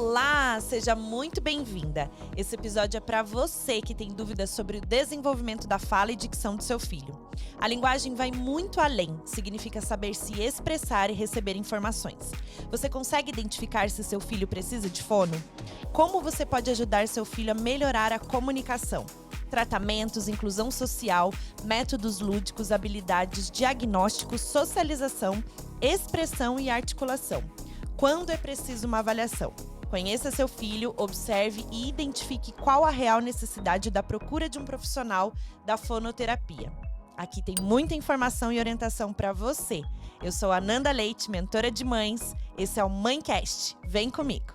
Olá, seja muito bem-vinda. Esse episódio é para você que tem dúvidas sobre o desenvolvimento da fala e dicção do seu filho. A linguagem vai muito além, significa saber se expressar e receber informações. Você consegue identificar se seu filho precisa de fono? Como você pode ajudar seu filho a melhorar a comunicação? Tratamentos, inclusão social, métodos lúdicos, habilidades, diagnósticos, socialização, expressão e articulação. Quando é preciso uma avaliação? Conheça seu filho, observe e identifique qual a real necessidade da procura de um profissional da fonoterapia. Aqui tem muita informação e orientação para você. Eu sou a Nanda Leite, mentora de mães. Esse é o Mãecast. Vem comigo!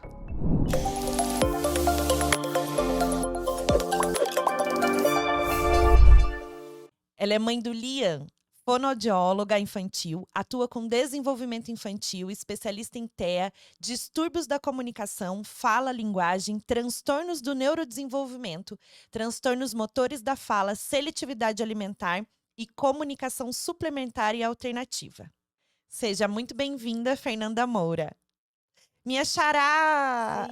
Ela é mãe do Liam, fonoaudióloga infantil, atua com desenvolvimento infantil, especialista em TEA, distúrbios da comunicação, fala, linguagem, transtornos do neurodesenvolvimento, transtornos motores da fala, seletividade alimentar e comunicação suplementar e alternativa. Seja muito bem-vinda, Fernanda Moura. Minha xará!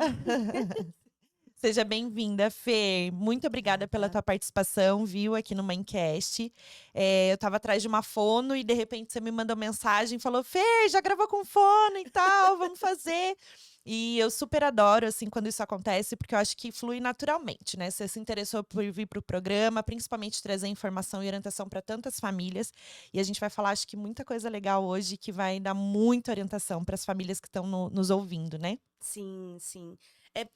Seja bem-vinda, Fê. Muito obrigada pela tua participação, viu, aqui no Mãecast. Eu tava atrás de uma fono e, de repente, você me mandou mensagem e falou: Fê, já gravou com fono e tal, vamos fazer. E eu super adoro, assim, quando isso acontece, porque eu acho que flui naturalmente, né? Você se interessou por vir para o programa, principalmente trazer informação e orientação para tantas famílias. E a gente vai falar, acho que, muita coisa legal hoje que vai dar muita orientação para as famílias que estão nos ouvindo, né? Sim, sim.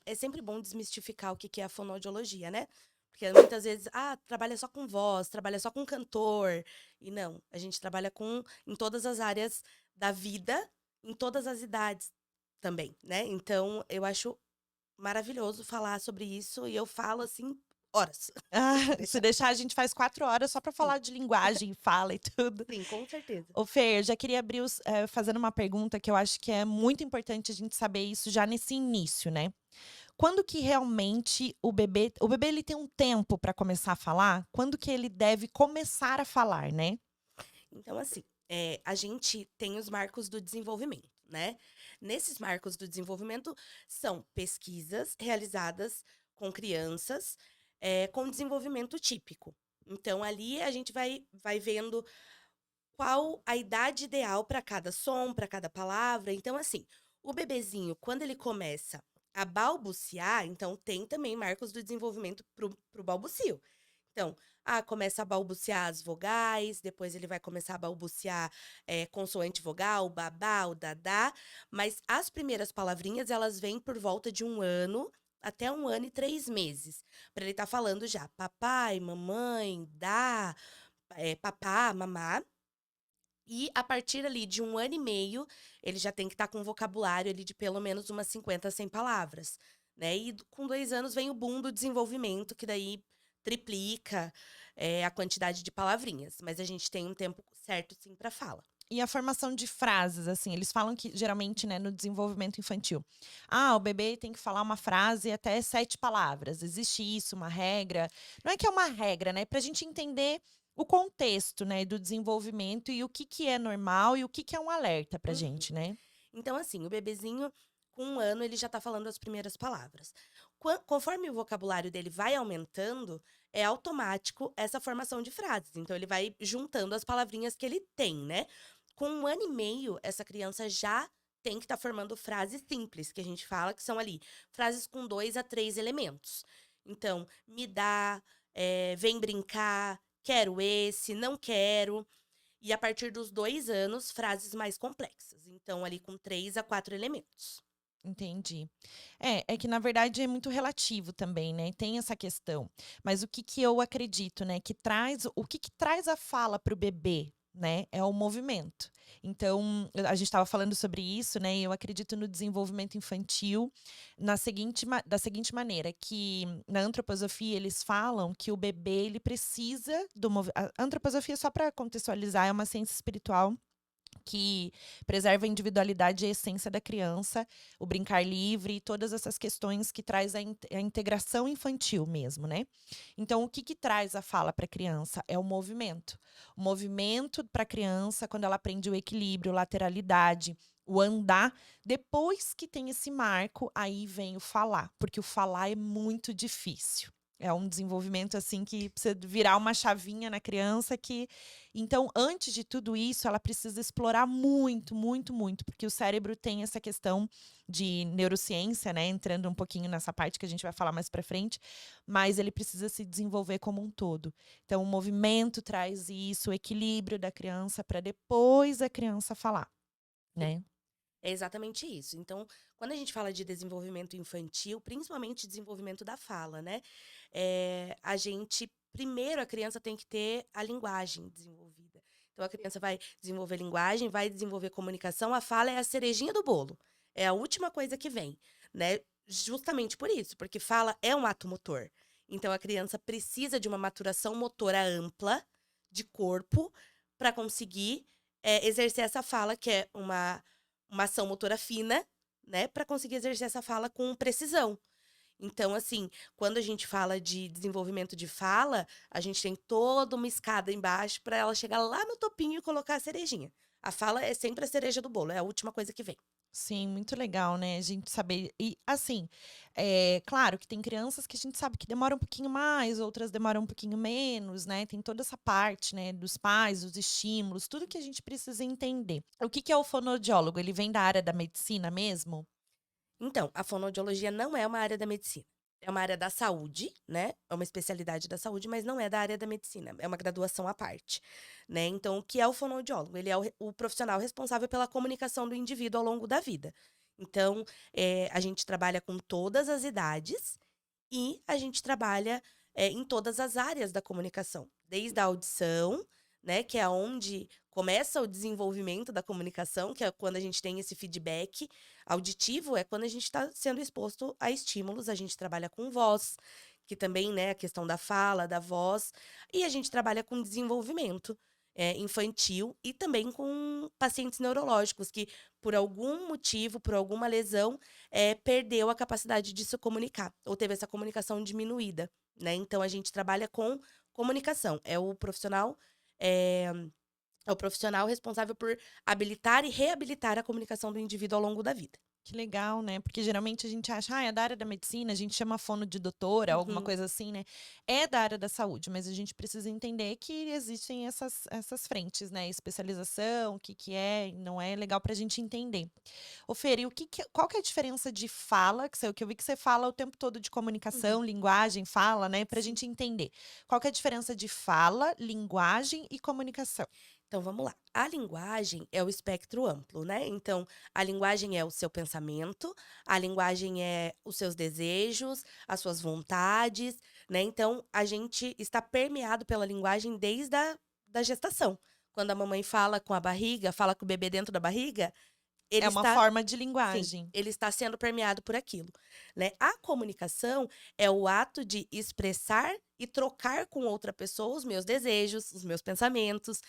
É sempre bom desmistificar o que que é a fonoaudiologia, né? Porque muitas vezes, trabalha só com voz, trabalha só com cantor. E não, a gente trabalha em todas as áreas da vida, em todas as idades também, né? Então, eu acho maravilhoso falar sobre isso e eu falo assim, horas. Se deixar, a gente faz 4 horas só para Sim, falar de linguagem, fala e tudo. sim, com certeza. Ô, Fer, eu já queria abrir fazendo uma pergunta que eu acho que é muito importante a gente saber isso já nesse início, né? Quando que realmente o bebê ele tem um tempo para começar a falar? Quando que ele deve começar a falar, né? Então, assim, a gente tem os marcos do desenvolvimento, né? Nesses marcos do desenvolvimento são pesquisas realizadas com crianças com desenvolvimento típico. Então, ali a gente vai vendo qual a idade ideal para cada som, para cada palavra. Então, assim, o bebezinho, quando ele começa a balbuciar, então tem também marcos do desenvolvimento pro balbucio. Então, começa a balbuciar as vogais, depois ele vai começar a balbuciar consoante vogal, o babá, o dadá, mas as primeiras palavrinhas, elas vêm por volta de 1 ano até 1 ano e 3 meses, para ele estar falando já papai, mamãe, dá, papá, mamá. E a partir ali de 1 ano e meio, ele já tem que estar com um vocabulário ali de pelo menos umas 50 a 100 palavras, né? E com 2 anos vem o boom do desenvolvimento, que daí triplica a quantidade de palavrinhas. Mas a gente tem um tempo certo, sim, para fala. E a formação de frases, assim, eles falam que geralmente, né, no desenvolvimento infantil, o bebê tem que falar uma frase até 7 palavras. Existe isso, uma regra? Não é que é uma regra, né? Pra gente entender o contexto, né, do desenvolvimento e o que que é normal e o que que é um alerta pra Uhum. gente, né? Então, assim, o bebezinho, com 1 ano, ele já tá falando as primeiras palavras. Conforme o vocabulário dele vai aumentando, é automático essa formação de frases. Então, ele vai juntando as palavrinhas que ele tem, né? Com 1 ano e meio, essa criança já tem que estar formando frases simples, que a gente fala que são ali frases com 2 a 3 elementos. Então, me dá, vem brincar, quero esse, não quero. E a partir dos 2 anos, frases mais complexas. Então, ali com 3 a 4 elementos. Entendi. É que na verdade é muito relativo também, né? Tem essa questão. Mas o que que eu acredito, né? O que que traz a fala para o bebê, né? É o movimento. Então, a gente estava falando sobre isso, né? E eu acredito no desenvolvimento infantil da seguinte maneira, que na antroposofia eles falam que o bebê ele precisa do movimento. A antroposofia, só para contextualizar, é uma ciência espiritual que preserva a individualidade e a essência da criança, o brincar livre e todas essas questões que traz a integração infantil mesmo, né? Então, o que que traz a fala para a criança? É o movimento. O movimento para a criança, quando ela aprende o equilíbrio, lateralidade, o andar. Depois que tem esse marco, aí vem o falar, porque o falar é muito difícil. É um desenvolvimento, assim, que precisa virar uma chavinha na criança que então, antes de tudo isso, ela precisa explorar muito, muito, muito, porque o cérebro tem essa questão de neurociência, né, entrando um pouquinho nessa parte que a gente vai falar mais pra frente, mas ele precisa se desenvolver como um todo. Então, o movimento traz isso, o equilíbrio da criança para depois a criança falar, Sim. né. É exatamente isso. Então, quando a gente fala de desenvolvimento infantil, principalmente desenvolvimento da fala, né? A gente, primeiro, a criança tem que ter a linguagem desenvolvida. Então, a criança vai desenvolver linguagem, vai desenvolver comunicação, a fala é a cerejinha do bolo. É a última coisa que vem, né? Justamente por isso, porque fala é um ato motor. Então, a criança precisa de uma maturação motora ampla de corpo para conseguir exercer essa fala, que é uma ação motora fina, né, para conseguir exercer essa fala com precisão. Então, assim, quando a gente fala de desenvolvimento de fala, a gente tem toda uma escada embaixo para ela chegar lá no topinho e colocar a cerejinha. A fala é sempre a cereja do bolo, é a última coisa que vem. Sim, muito legal, né, a gente saber e, assim, claro que tem crianças que a gente sabe que demoram um pouquinho mais, outras demoram um pouquinho menos, né, tem toda essa parte, né, dos pais, dos estímulos, tudo que a gente precisa entender. O que que é o fonoaudiólogo? Ele vem da área da medicina mesmo? Então, a fonoaudiologia não é uma área da medicina. É uma área da saúde, né? É uma especialidade da saúde, mas não é da área da medicina. É uma graduação à parte, né? Então, o que é o fonoaudiólogo? Ele é o profissional responsável pela comunicação do indivíduo ao longo da vida. Então, a gente trabalha com todas as idades e a gente trabalha em todas as áreas da comunicação, desde a audição, né, que é onde começa o desenvolvimento da comunicação, que é quando a gente tem esse feedback auditivo, é quando a gente está sendo exposto a estímulos, a gente trabalha com voz, que também, né, a questão da fala, da voz, e a gente trabalha com desenvolvimento infantil e também com pacientes neurológicos que, por algum motivo, por alguma lesão, perdeu a capacidade de se comunicar, ou teve essa comunicação diminuída, né. Então a gente trabalha com comunicação, eh, é o profissional responsável por habilitar e reabilitar a comunicação do indivíduo ao longo da vida. Que legal, né, porque geralmente a gente acha: "Ah, é da área da medicina", a gente chama fono de doutora, alguma Uhum. coisa assim, né. É da área da saúde, mas a gente precisa entender que existem essas frentes, né, especialização, o que que é e não é, legal pra gente entender. Ô Fer, e o que que qual que é a diferença de fala, que eu vi que você fala o tempo todo de Uhum. comunicação, linguagem, fala, né, pra Sim. gente entender. Qual que é a diferença de fala, linguagem e comunicação? Então vamos lá. A linguagem é o espectro amplo, né? Então, a linguagem é o seu pensamento, a linguagem é os seus desejos, as suas vontades, né? Então, a gente está permeado pela linguagem desde a da gestação. Quando a mamãe fala com a barriga, fala com o bebê dentro da barriga, ele É uma está forma de sim, linguagem. ele está sendo permeado por aquilo, né. A comunicação é o ato de expressar e trocar com outra pessoa os meus desejos, os meus pensamentos,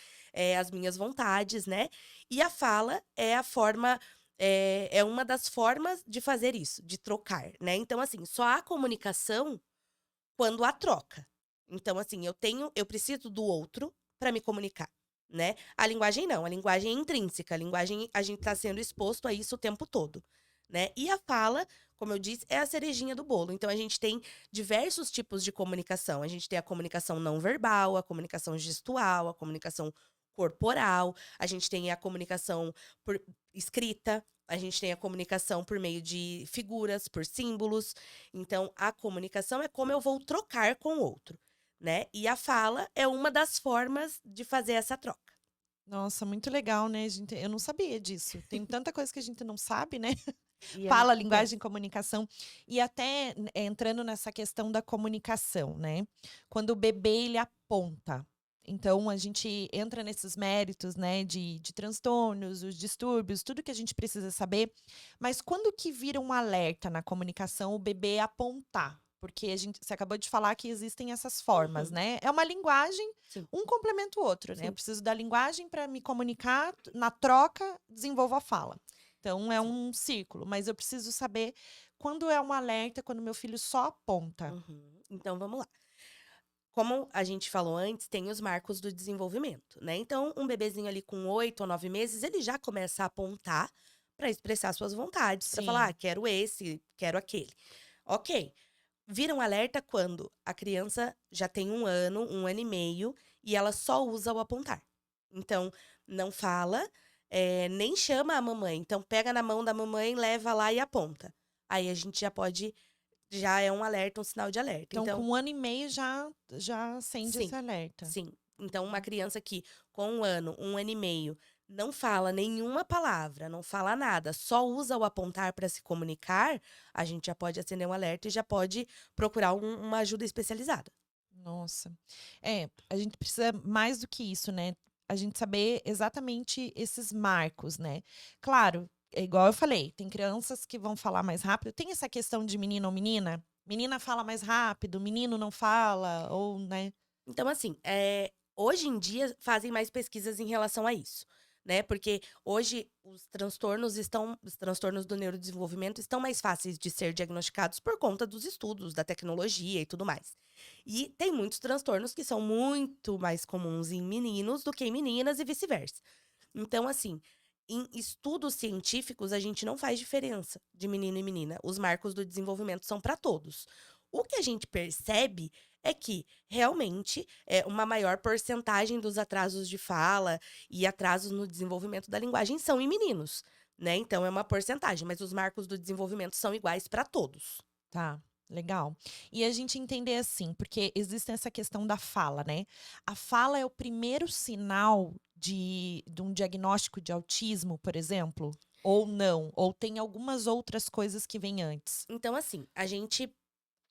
as minhas vontades, né. E a fala é a forma é uma das formas de fazer isso, de trocar, né. Então, assim, só há comunicação quando há troca. Então, assim, eu preciso do outro para me comunicar, né. A linguagem não, a linguagem é intrínseca, a linguagem a gente está sendo exposto a isso o tempo todo, né. E a fala, como eu disse, é a cerejinha do bolo. Então a gente tem diversos tipos de comunicação. A gente tem a comunicação não verbal, a comunicação gestual, a comunicação corporal, a gente tem a comunicação por escrita, a gente tem a comunicação por meio de figuras, por símbolos. Então, a comunicação é como eu vou trocar com o outro, né? E a fala é uma das formas de fazer essa troca. Nossa, muito legal, né, gente, eu não sabia disso. Tem tanta coisa que a gente não sabe, né. E é muito Fala, complexo. linguagem, comunicação. E até entrando nessa questão da comunicação, né. Quando o bebê ele aponta, então a gente entra nesses méritos, né, de transtornos, os distúrbios, tudo que a gente precisa saber, mas quando que vira um alerta na comunicação o bebê apontar? Porque você acabou de falar que existem essas formas, Uhum. né. É uma linguagem, Sim, um complementa o outro, né. Eu sim, preciso da linguagem para me comunicar, na troca desenvolvo a fala. Então é sim. um círculo, mas eu preciso saber quando é um alerta, quando meu filho só aponta. Uhum. Então vamos lá. Como a gente falou antes, tem os marcos do desenvolvimento, né? Então, um bebezinho ali com 8 ou 9 meses, ele já começa a apontar para expressar suas vontades, para falar: Sim. "Ah, quero esse, quero aquele". Ok. Vira um alerta quando a criança já tem 1 ano e meio, e ela só usa o apontar. Então, não fala, nem chama a mamãe. Então, pega na mão da mamãe, leva lá e aponta. Aí a gente já é um alerta, um sinal de alerta. Então, com Então, 1 ano e meio já acende esse sim, alerta. sim. Então, uma criança que com 1 ano e meio, não fala nenhuma palavra, não fala nada, só usa o apontar para se comunicar, a gente já pode acender um alerta e já pode procurar uma ajuda especializada. Nossa. É, a gente precisa mais do que isso, né, a gente saber exatamente esses marcos, né. Claro, é igual eu falei, tem crianças que vão falar mais rápido, tem essa questão de menino ou menina? Menina fala mais rápido, menino não fala ou, né. Então, assim, hoje em dia fazem mais pesquisas em relação a isso, né? Porque hoje os transtornos do neurodesenvolvimento estão mais fáceis de ser diagnosticados por conta dos estudos, da tecnologia e tudo mais. E tem muitos transtornos que são muito mais comuns em meninos do que em meninas e vice-versa. Então, assim, em estudos científicos, a gente não faz diferença de menino e menina. Os marcos do desenvolvimento são para todos. O que a gente percebe é que, realmente, uma maior porcentagem dos atrasos de fala e atrasos no desenvolvimento da linguagem são em meninos, né? Então, é uma porcentagem, mas os marcos do desenvolvimento são iguais para todos. Tá, legal. E a gente entender assim, porque existe essa questão da fala, né. A fala é o primeiro sinal de um diagnóstico de autismo, por exemplo? Ou não? Ou tem algumas outras coisas que vêm antes? Então, assim,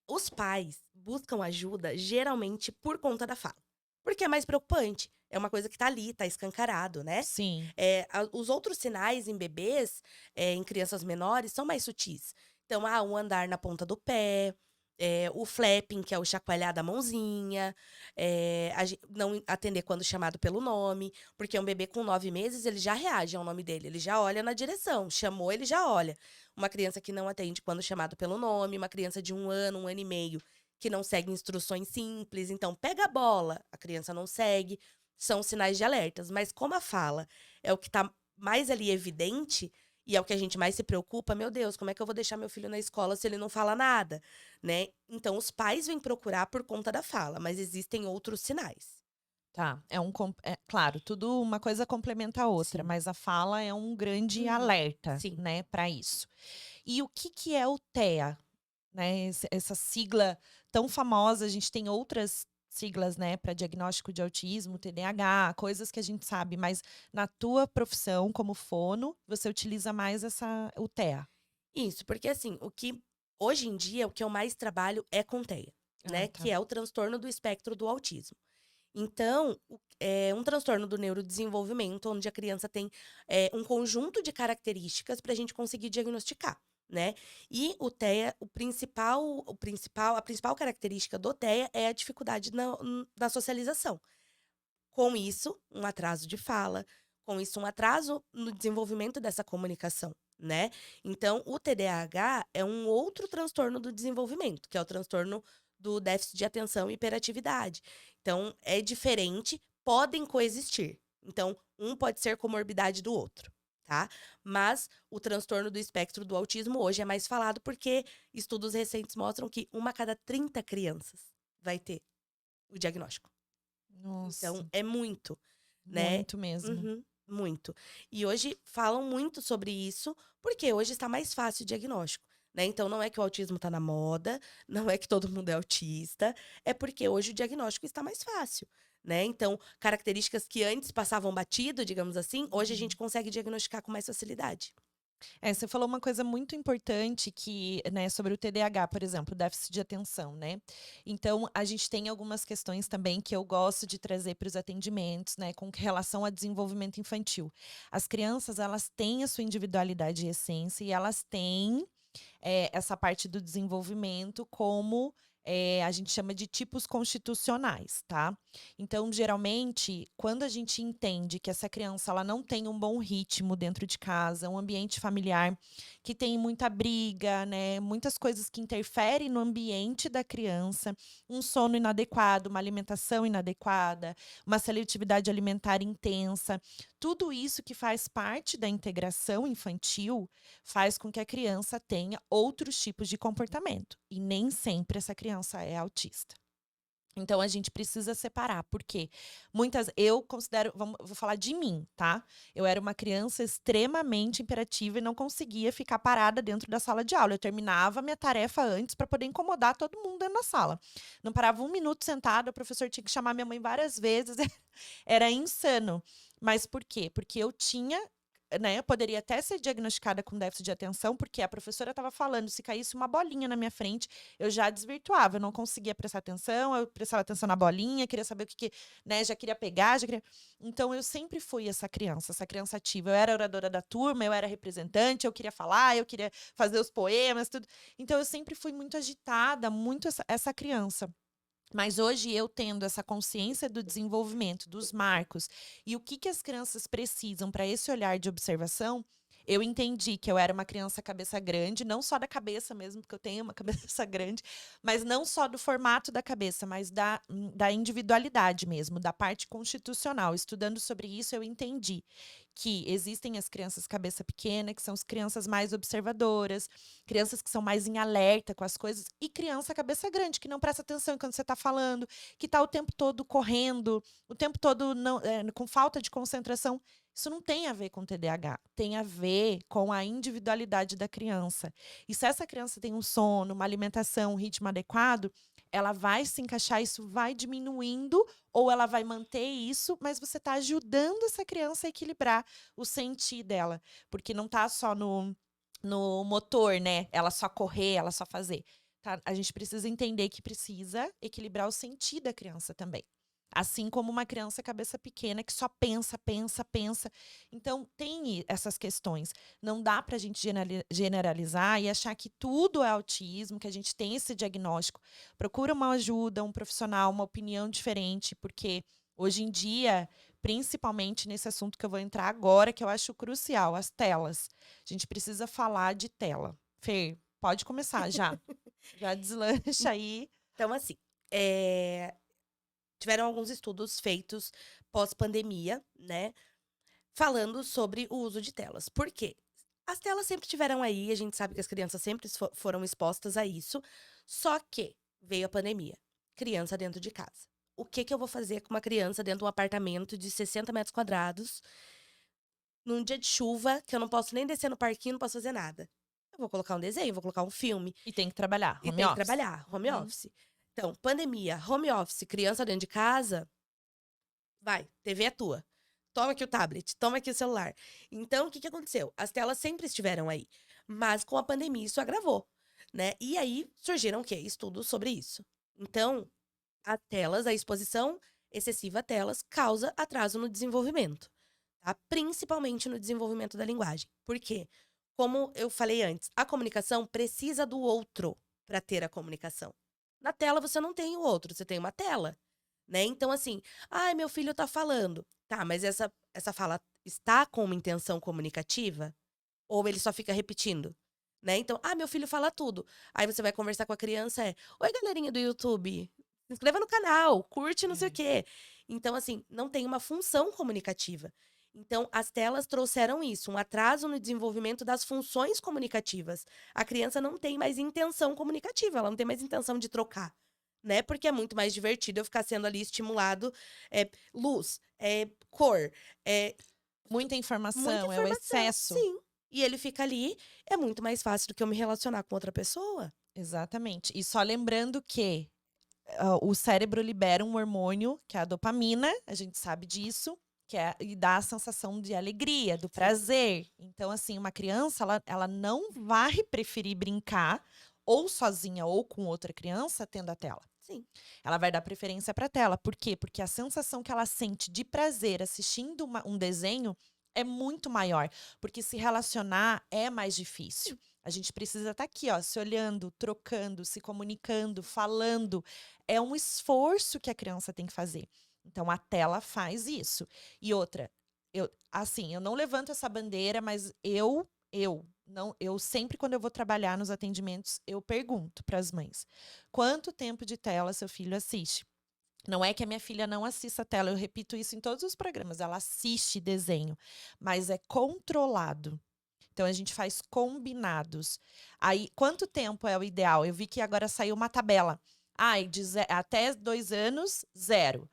os pais buscam ajuda geralmente por conta da fala, porque é mais preocupante, é uma coisa que tá ali, tá escancarado, né. Sim. Os outros sinais em bebês, em crianças menores, são mais sutis. Então, o andar na ponta do pé, o flapping, que é o chacoalhar da mãozinha, não atender quando chamado pelo nome, porque um bebê com 9 meses, ele já reage ao nome dele, ele já olha na direção, chamou, ele já olha. Uma criança que não atende quando chamado pelo nome, uma criança de 1 ano, 1 ano e meio, que não segue instruções simples, então pega a bola, a criança não segue, são sinais de alertas. Mas como a fala é o que tá mais ali evidente, e é o que a gente mais se preocupa, meu Deus, como é que eu vou deixar meu filho na escola se ele não fala nada, né? Então os pais vêm procurar por conta da fala, mas existem outros sinais. Tá, claro, tudo uma coisa complementa a outra, Sim. mas a fala é um grande Uhum. alerta, Sim. né, para isso. E o que que é o TEA? Né, essa sigla tão famosa, a gente tem outras siglas, né, para diagnóstico de autismo, TDAH, coisas que a gente sabe, mas na tua profissão como fono, você utiliza mais o TEA. Isso, porque assim, hoje em dia o que eu mais trabalho é com TEA, Ah, né? tá. Que é o transtorno do espectro do autismo. Então, é um transtorno do neurodesenvolvimento, onde a criança tem um conjunto de características para a gente conseguir diagnosticar, né? E a principal característica do TEA é a dificuldade na socialização. Com isso, um atraso de fala, com isso, um atraso no desenvolvimento dessa comunicação, né? Então, o TDAH é um outro transtorno do desenvolvimento, que é o transtorno do déficit de atenção e hiperatividade. Então, é diferente, podem coexistir. Então, um pode ser comorbidade do outro, tá? Mas o transtorno do espectro do autismo hoje é mais falado porque estudos recentes mostram que 1 a cada 30 crianças vai ter o diagnóstico. Então, Nossa, é muito, né. muito mesmo. Uhum, muito. E hoje falam muito sobre isso, porque hoje está mais fácil o diagnóstico, né. Então não é que o autismo está na moda, não é que todo mundo é autista, é porque hoje o diagnóstico está mais fácil, né. Então, características que antes passavam batido, digamos assim, hoje a gente Uhum. consegue diagnosticar com mais facilidade. É, você falou uma coisa muito importante que, né, sobre o TDAH, por exemplo, déficit de atenção, né? Então, a gente tem algumas questões também que eu gosto de trazer para os atendimentos, né, com relação a desenvolvimento infantil. As crianças, elas têm a sua individualidade e essência e elas têm essa parte do desenvolvimento como a gente chama de tipos constitucionais, tá? Então, geralmente, quando a gente entende que essa criança ela não tem um bom ritmo dentro de casa, um ambiente familiar que tem muita briga, né? Muitas coisas que interferem no ambiente da criança, um sono inadequado, uma alimentação inadequada, uma seletividade alimentar intensa, tudo isso que faz parte da integração infantil faz com que a criança tenha outros tipos de comportamento. E nem sempre essa criança é autista. Então a gente precisa separar, porque eu considero, vou falar de mim, tá? Eu era uma criança extremamente imperativa e não conseguia ficar parada dentro da sala de aula. Eu terminava a minha tarefa antes para poder incomodar todo mundo dentro da sala. Não parava um minuto sentada, o professor tinha que chamar minha mãe várias vezes. Era insano. Mas por quê? Porque eu tinha, né, eu poderia até ser diagnosticada com déficit de atenção, porque a professora estava falando, se caísse uma bolinha na minha frente, eu já desvirtuava, eu não conseguia prestar atenção, eu prestava atenção na bolinha, queria saber o que, né, já queria pegar, já queria... Então, eu sempre fui essa criança ativa. Eu era oradora da turma, eu era representante, eu queria falar, eu queria fazer os poemas, tudo. Então, eu sempre fui muito agitada, muito essa criança. Mas hoje eu tendo essa consciência do desenvolvimento, dos marcos e o que as crianças precisam para esse olhar de observação, eu entendi que eu era uma criança cabeça grande, não só da cabeça mesmo, porque eu tenho uma cabeça grande, mas não só do formato da cabeça, mas da individualidade mesmo, da parte constitucional. Estudando sobre isso, eu entendi que existem as crianças cabeça pequena, que são as crianças mais observadoras, crianças que são mais em alerta com as coisas, e criança cabeça grande, que não presta atenção quando você está falando, que está o tempo todo correndo, o tempo todo com falta de concentração. Isso não tem a ver com TDAH, tem a ver com a individualidade da criança. E se essa criança tem um sono, uma alimentação, um ritmo adequado, ela vai se encaixar, isso vai diminuindo, ou ela vai manter isso, mas você está ajudando essa criança a equilibrar o sentir dela, porque não está só no motor, né? Ela só correr, ela só fazer. Tá? A gente precisa entender que precisa equilibrar o sentir da criança também. Assim como uma criança cabeça pequena que só pensa, pensa, pensa. Então, tem essas questões. Não dá para a gente generalizar e achar que tudo é autismo, que a gente tem esse diagnóstico. Procura uma ajuda, um profissional, uma opinião diferente, porque hoje em dia, principalmente nesse assunto que eu vou entrar agora, que eu acho crucial, as telas. A gente precisa falar de tela. Fer, pode começar já. Já deslancha aí. Então, assim, tiveram alguns estudos feitos pós-pandemia, né? Falando sobre o uso de telas. Por quê? As telas sempre estiveram aí, a gente sabe que as crianças sempre foram expostas a isso. Só que veio a pandemia. Criança dentro de casa. O que eu vou fazer com uma criança dentro de um apartamento de 60 metros quadrados, num dia de chuva, que eu não posso nem descer no parquinho, não posso fazer nada? Eu vou colocar um desenho, vou colocar um filme. E tem que trabalhar, E home tem que office. trabalhar, home office. Então, pandemia, home office, criança dentro de casa, vai, TV é tua. Toma aqui o tablet, toma aqui o celular. Então, o que aconteceu? As telas sempre estiveram aí, mas com a pandemia isso agravou, né? E aí surgiram o quê? Estudos sobre isso. Então, as telas, a exposição excessiva a telas causa atraso no desenvolvimento, tá? Principalmente no desenvolvimento da linguagem. Por quê? Como eu falei antes, a comunicação precisa do outro para ter a comunicação. Na tela você não tem o outro, você tem uma tela, né? Então, assim, ai, meu filho tá falando. Tá, mas essa fala está com uma intenção comunicativa? Ou ele só fica repetindo? Né? Então, meu filho fala tudo. Aí você vai conversar com a criança, oi, galerinha do YouTube, se inscreva no canal, curte não sei o quê. Então, assim, não tem uma função comunicativa. Então, as telas trouxeram isso, um atraso no desenvolvimento das funções comunicativas. A criança não tem mais intenção comunicativa, ela não tem mais intenção de trocar, né? Porque é muito mais divertido eu ficar sendo ali estimulado, luz, cor, Muita informação, muita é o informação. excesso. Sim. E ele fica ali, é muito mais fácil do que eu me relacionar com outra pessoa. Exatamente. E só lembrando que o cérebro libera um hormônio, que é a dopamina, a gente sabe disso, e dá a sensação de alegria, do prazer. Então, assim, uma criança, ela não vai preferir brincar ou sozinha ou com outra criança tendo a tela. Sim. Ela vai dar preferência para a tela. Por quê? Porque a sensação que ela sente de prazer assistindo um desenho é muito maior, porque se relacionar é mais difícil. A gente precisa estar aqui, ó, se olhando, trocando, se comunicando, falando. É um esforço que a criança tem que fazer. Então, a tela faz isso. E outra, eu não levanto essa bandeira, mas eu sempre, quando eu vou trabalhar nos atendimentos, eu pergunto para as mães: quanto tempo de tela seu filho assiste? Não é que a minha filha não assista tela, eu repito isso em todos os programas, ela assiste desenho, mas é controlado. Então a gente faz combinados. Aí, quanto tempo é o ideal? Eu vi que agora saiu uma tabela. Ai, até 2 anos, 0.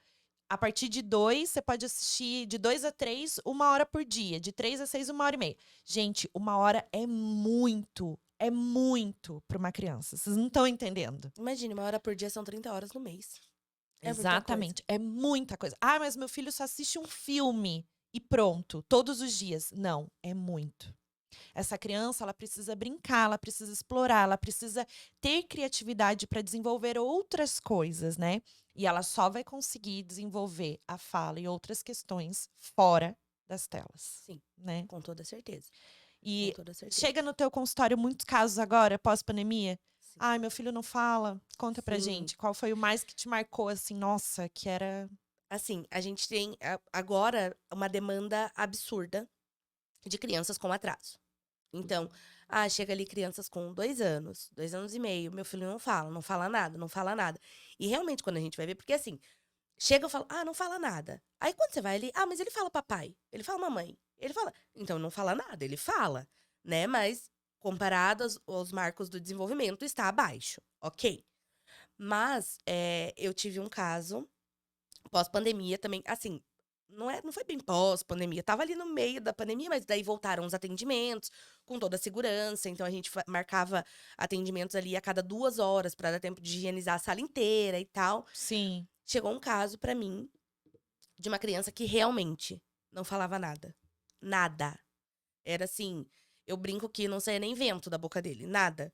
A partir de 2, você pode assistir de 2 a 3, 1 hora por dia. De 3 a 6, 1 hora e meia. Gente, 1 hora é muito para uma criança. Vocês não estão entendendo. Imagine, 1 hora por dia são 30 horas no mês. É muita coisa. Exatamente, é muita coisa. Ah, mas meu filho só assiste um filme e pronto, todos os dias. Não, é muito. Essa criança, ela precisa brincar, ela precisa explorar, ela precisa ter criatividade para desenvolver outras coisas, né? E ela só vai conseguir desenvolver a fala e outras questões fora das telas, Sim, né? com toda certeza. Com E toda certeza. chega no teu consultório muitos casos agora, pós-pandemia. Sim. Ai, meu filho não fala. Conta pra Sim. gente, qual foi o mais que te marcou, assim, nossa, que era... Assim, a gente tem agora uma demanda absurda de crianças com atraso. Então, chega ali crianças com 2 anos, 2 anos e meio, meu filho não fala, não fala nada, não fala nada. E realmente, quando a gente vai ver, porque assim, chega e fala, não fala nada. Aí quando você vai ali, mas ele fala papai, ele fala mamãe, ele fala. Então não fala nada, ele fala, né? Mas comparado aos marcos do desenvolvimento, está abaixo, ok. Mas eu tive um caso, pós-pandemia também, assim, não foi bem pós-pandemia, tava ali no meio da pandemia, mas daí voltaram os atendimentos com toda a segurança, então a gente marcava atendimentos ali a cada 2 horas para dar tempo de higienizar a sala inteira e tal. Sim. Chegou um caso pra mim de uma criança que realmente não falava nada. Nada. Era assim, eu brinco que não saía nem vento da boca dele, nada.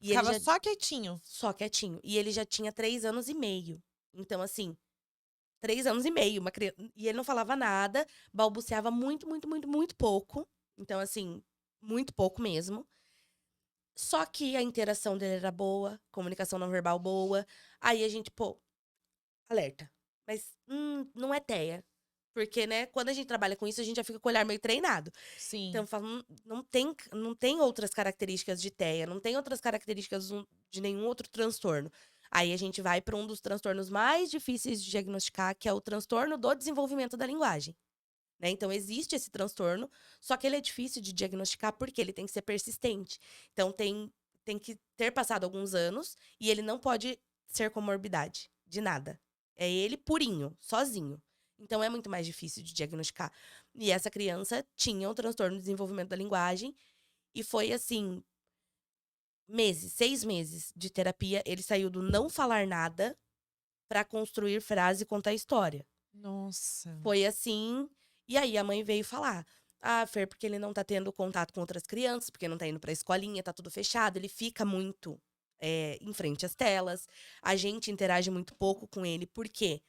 E ele Ficava já só quietinho. só quietinho. E ele já tinha 3 anos e meio. Então, assim, 3 anos e meio, uma criança. E ele não falava nada, balbuciava muito, muito, muito, muito pouco. Então, assim, muito pouco mesmo. Só que a interação dele era boa, comunicação não verbal boa. Aí a gente, alerta. Mas não é TEA. Porque, né, quando a gente trabalha com isso, a gente já fica com o olhar meio treinado. Sim. Então, eu falo, não tem outras características de TEA, não tem outras características de nenhum outro transtorno. Aí a gente vai para um dos transtornos mais difíceis de diagnosticar, que é o transtorno do desenvolvimento da linguagem. Né? Então, existe esse transtorno, só que ele é difícil de diagnosticar porque ele tem que ser persistente. Então, tem que ter passado alguns anos e ele não pode ser comorbidade de nada. É ele purinho, sozinho. Então, é muito mais difícil de diagnosticar. E essa criança tinha um transtorno de desenvolvimento da linguagem e foi assim, 6 meses de terapia. Ele saiu do não falar nada para construir frase e contar história. Nossa. Foi assim. E aí a mãe veio falar: Fer, porque ele não tá tendo contato com outras crianças, porque não tá indo pra escolinha, tá tudo fechado, ele fica muito em frente às telas. A gente interage muito pouco com ele. Por quê?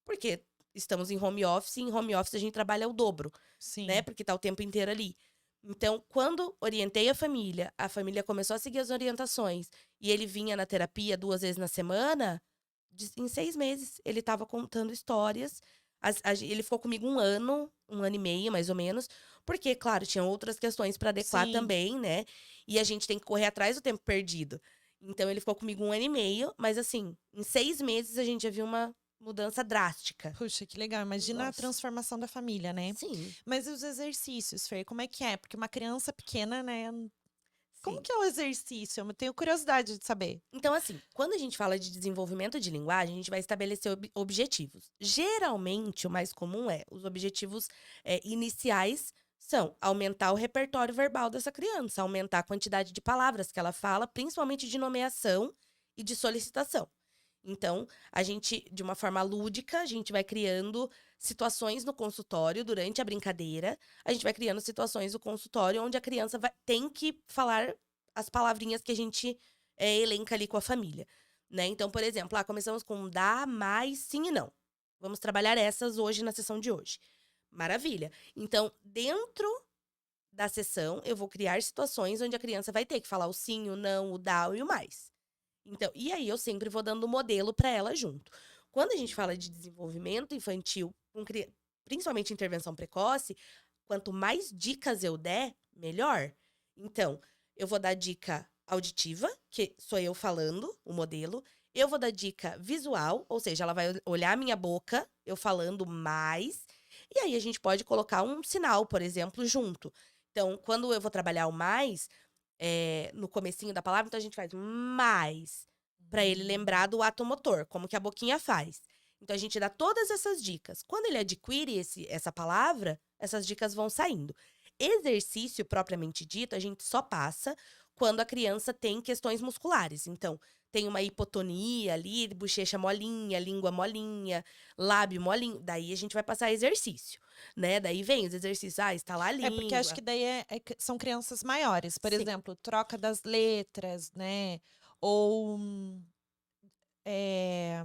Porque estamos em home office, e em home office a gente trabalha o dobro, Sim. né? Porque tá o tempo inteiro ali. Então, quando orientei a família começou a seguir as orientações e ele vinha na terapia 2 vezes na semana, em 6 meses ele tava contando histórias. Ele ficou comigo 1 ano e meio, mais ou menos, porque, claro, tinham outras questões para adequar Sim. também, né? E a gente tem que correr atrás do tempo perdido. Então, ele ficou comigo 1 ano e meio, mas assim, em 6 meses a gente já viu uma mudança drástica. Puxa, que legal. Imagina a Nossa. transformação da família, né? Sim. Mas e os exercícios, Fer? Como é que é? Porque uma criança pequena, né? Como Sim. que é o exercício? Eu tenho curiosidade de saber. Então, assim, quando a gente fala de desenvolvimento de linguagem, a gente vai estabelecer objetivos. Geralmente, o mais comum os objetivos iniciais são aumentar o repertório verbal dessa criança, aumentar a quantidade de palavras que ela fala, principalmente de nomeação e de solicitação. Então, a gente, de uma forma lúdica, a gente vai criando situações no consultório durante a brincadeira. A gente vai criando situações no consultório onde a criança tem que falar as palavrinhas que a gente elenca ali com a família, né? Então, por exemplo, começamos com dá, mais, sim e não. Vamos trabalhar essas hoje na sessão de hoje. Maravilha. Então, dentro da sessão, eu vou criar situações onde a criança vai ter que falar o sim, o não, o dá e o mais. Então, e aí eu sempre vou dando modelo para ela junto. Quando a gente fala de desenvolvimento infantil, principalmente intervenção precoce, quanto mais dicas eu der, melhor. Então, eu vou dar dica auditiva, que sou eu falando, o modelo. Eu vou dar dica visual, ou seja, ela vai olhar a minha boca, eu falando mais. E aí a gente pode colocar um sinal, por exemplo, junto. Então, quando eu vou trabalhar o mais, no comecinho da palavra, então a gente faz mais, para ele lembrar do ato motor, como que a boquinha faz. Então a gente dá todas essas dicas. Quando ele adquire essa palavra, essas dicas vão saindo. Exercício propriamente dito, a gente só passa quando a criança tem questões musculares. Então, tem uma hipotonia ali, bochecha molinha, língua molinha, lábio molinho. Daí a gente vai passar exercício, né? Daí vem os exercícios, estalar a É porque acho língua. que daí são crianças maiores. Por Sim. exemplo, troca das letras, né? Ou, é,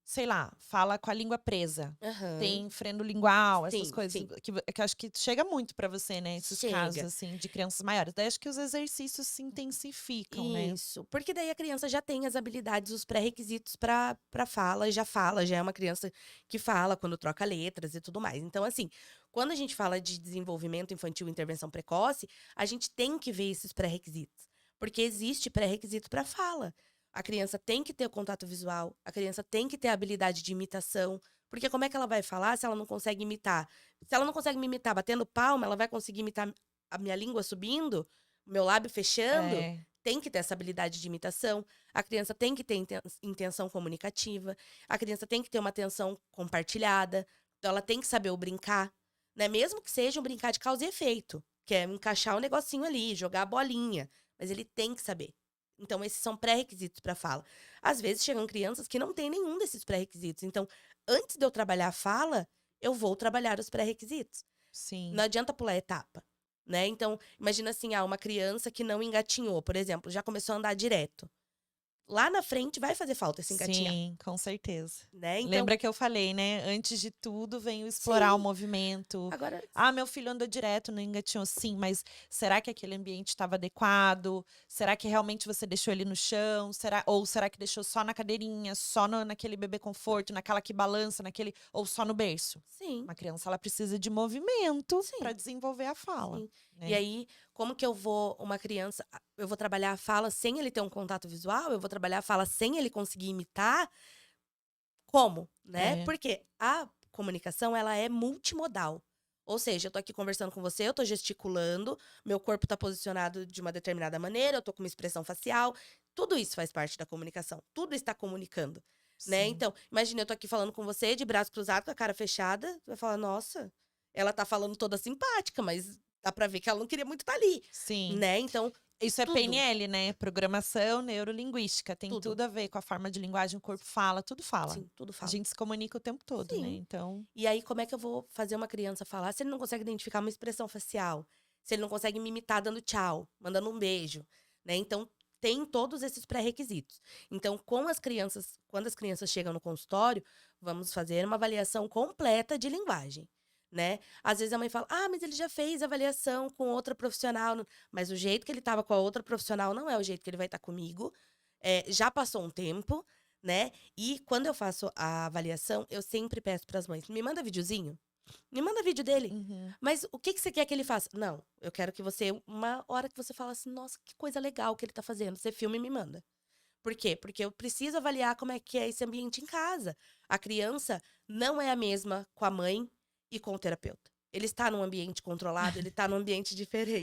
sei lá, fala com a língua presa. Aham. Tem freno lingual, essas Sim, coisas sim. que eu acho que chega muito pra você, né? Esses casos, Chega. assim, de crianças maiores. Daí acho que os exercícios se intensificam, né? Isso. Porque daí a criança já tem as habilidades, os pré-requisitos para fala, e já fala, já é uma criança que fala quando troca letras e tudo mais. Então, assim, quando a gente fala de desenvolvimento infantil e intervenção precoce, a gente tem que ver esses pré-requisitos. Porque existe pré-requisito para fala. A criança tem que ter o contato visual, a criança tem que ter a habilidade de imitação. Porque como é que ela vai falar se ela não consegue imitar? Se ela não consegue me imitar batendo palma, ela vai conseguir imitar a minha língua subindo? O meu lábio fechando? É. Tem que ter essa habilidade de imitação, a criança tem que ter intenção comunicativa, a criança tem que ter uma atenção compartilhada, então ela tem que saber o brincar, né? Mesmo que seja um brincar de causa e efeito, que é encaixar o negocinho ali, jogar a bolinha, mas ele tem que saber. Então, esses são pré-requisitos para fala. Às vezes chegam crianças que não têm nenhum desses pré-requisitos. Então, antes de eu trabalhar a fala, eu vou trabalhar os pré-requisitos. Sim. Não adianta pular etapa, né? Então, imagina assim, uma criança que não engatinhou, por exemplo, já começou a andar direto. Lá na frente vai fazer falta esse engatinhar, Sim, com certeza. né? Então, Lembra que eu falei, né? Antes de tudo, vem o explorar o sim. movimento. Agora, Ah, meu filho andou direto, não engatinhou. Sim, mas será que aquele ambiente estava adequado? Será que realmente você deixou ele no chão? Ou será que deixou só na cadeirinha, só naquele bebê conforto, naquela que balança, ou só no berço? sim, Uma criança, ela precisa de movimento para sim, desenvolver a fala, sim. E né? aí, como que uma criança, eu vou trabalhar a fala sem ele ter um contato visual? Eu vou trabalhar a fala sem ele conseguir imitar? Como, né? É. Porque a comunicação, ela é multimodal. Ou seja, eu tô aqui conversando com você, eu tô gesticulando, meu corpo tá posicionado de uma determinada maneira, eu tô com uma expressão facial. Tudo isso faz parte da comunicação. Tudo está comunicando, né? Sim. Então, imagina eu tô aqui falando com você, de braço cruzado, com a cara fechada, você vai falar, nossa, ela tá falando toda simpática, mas dá pra ver que ela não queria muito estar ali, Sim. né? Então, Isso é tudo, PNL, né? Programação neurolinguística. Tem tudo. tudo a ver com a forma de linguagem, o corpo fala, tudo fala. Sim, tudo A fala. gente se comunica o tempo todo, né? Sim. Então, E aí, como é que eu vou fazer uma criança falar se ele não consegue identificar uma expressão facial? Se ele não consegue me imitar dando tchau, mandando um beijo, né? Então, tem todos esses pré-requisitos. Então, quando as crianças chegam no consultório, vamos fazer uma avaliação completa de linguagem, né? Às vezes a mãe fala: "Ah, mas ele já fez avaliação com outra profissional", mas o jeito que ele estava com a outra profissional não é o jeito que ele vai estar comigo. Já passou um tempo, né? E quando eu faço a avaliação, eu sempre peço para as mães: "Me manda videozinho, me manda vídeo dele. uhum, Mas o que que você quer que ele faça?". "Não, eu quero que você uma hora que você fala assim: 'Nossa, que coisa legal que ele tá fazendo', você filma e me manda". Por quê? Porque eu preciso avaliar como é que é esse ambiente em casa. A criança não é a mesma com a mãe e com o terapeuta. Ele está num ambiente controlado, ele está num ambiente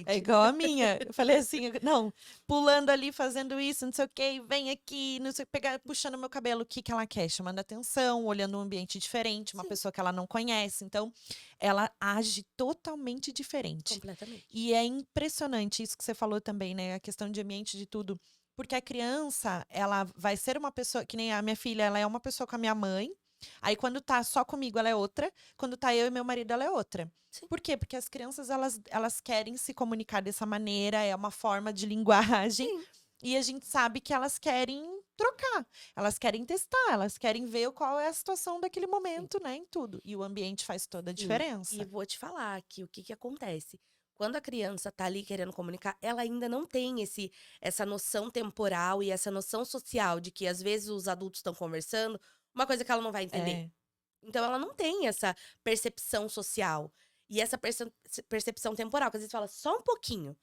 é diferente. igual a minha. Eu falei assim, não, pulando ali, fazendo isso, não sei o quê, vem aqui, não sei, pegar, puxando meu cabelo, o que que ela quer? Chamando atenção, olhando um ambiente diferente, uma Sim, pessoa que ela não conhece. Então, ela age totalmente diferente. completamente. E é impressionante isso que você falou também, né? A questão de ambiente, de tudo. Porque a criança, ela vai ser uma pessoa, que nem a minha filha, ela é uma pessoa com a minha mãe. Aí, quando tá só comigo, ela é outra. Quando tá eu e meu marido, ela é outra. Sim, Por quê? Porque as crianças, elas querem se comunicar dessa maneira, é uma forma de linguagem. sim. E a gente sabe que elas querem trocar, elas querem testar, elas querem ver qual é a situação daquele Sim. momento, né? Em tudo. E o ambiente faz toda a Sim, e diferença. vou te falar que o que que acontece? quando a criança tá ali querendo comunicar, ela ainda não tem essa noção temporal e essa noção social de que às vezes os adultos estão conversando, uma coisa que ela não vai entender. É, Então ela não tem essa percepção social e essa percepção temporal, que às vezes fala só um pouquinho.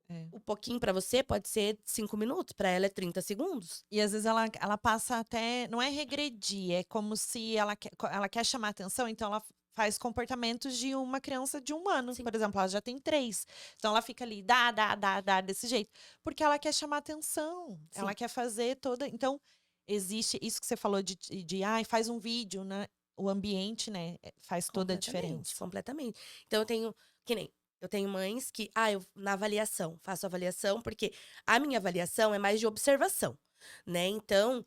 é. O pouquinho pra você pode ser 5 minutos, pra ela é 30 segundos. E às vezes ela passa até. Não é regredir, é como se ela quer chamar atenção, então ela faz comportamentos de uma criança de 1 ano. Sim, Por exemplo, ela já tem 3. Então ela fica ali, dá, desse jeito. Porque ela quer chamar atenção. Ela sim. quer fazer toda. Então, existe isso que você falou ai, faz um vídeo, né? O ambiente, né? Faz toda a Completamente, diferença. completamente. Então eu tenho mães que, eu na avaliação, faço avaliação, porque a minha avaliação é mais de observação, né? Então,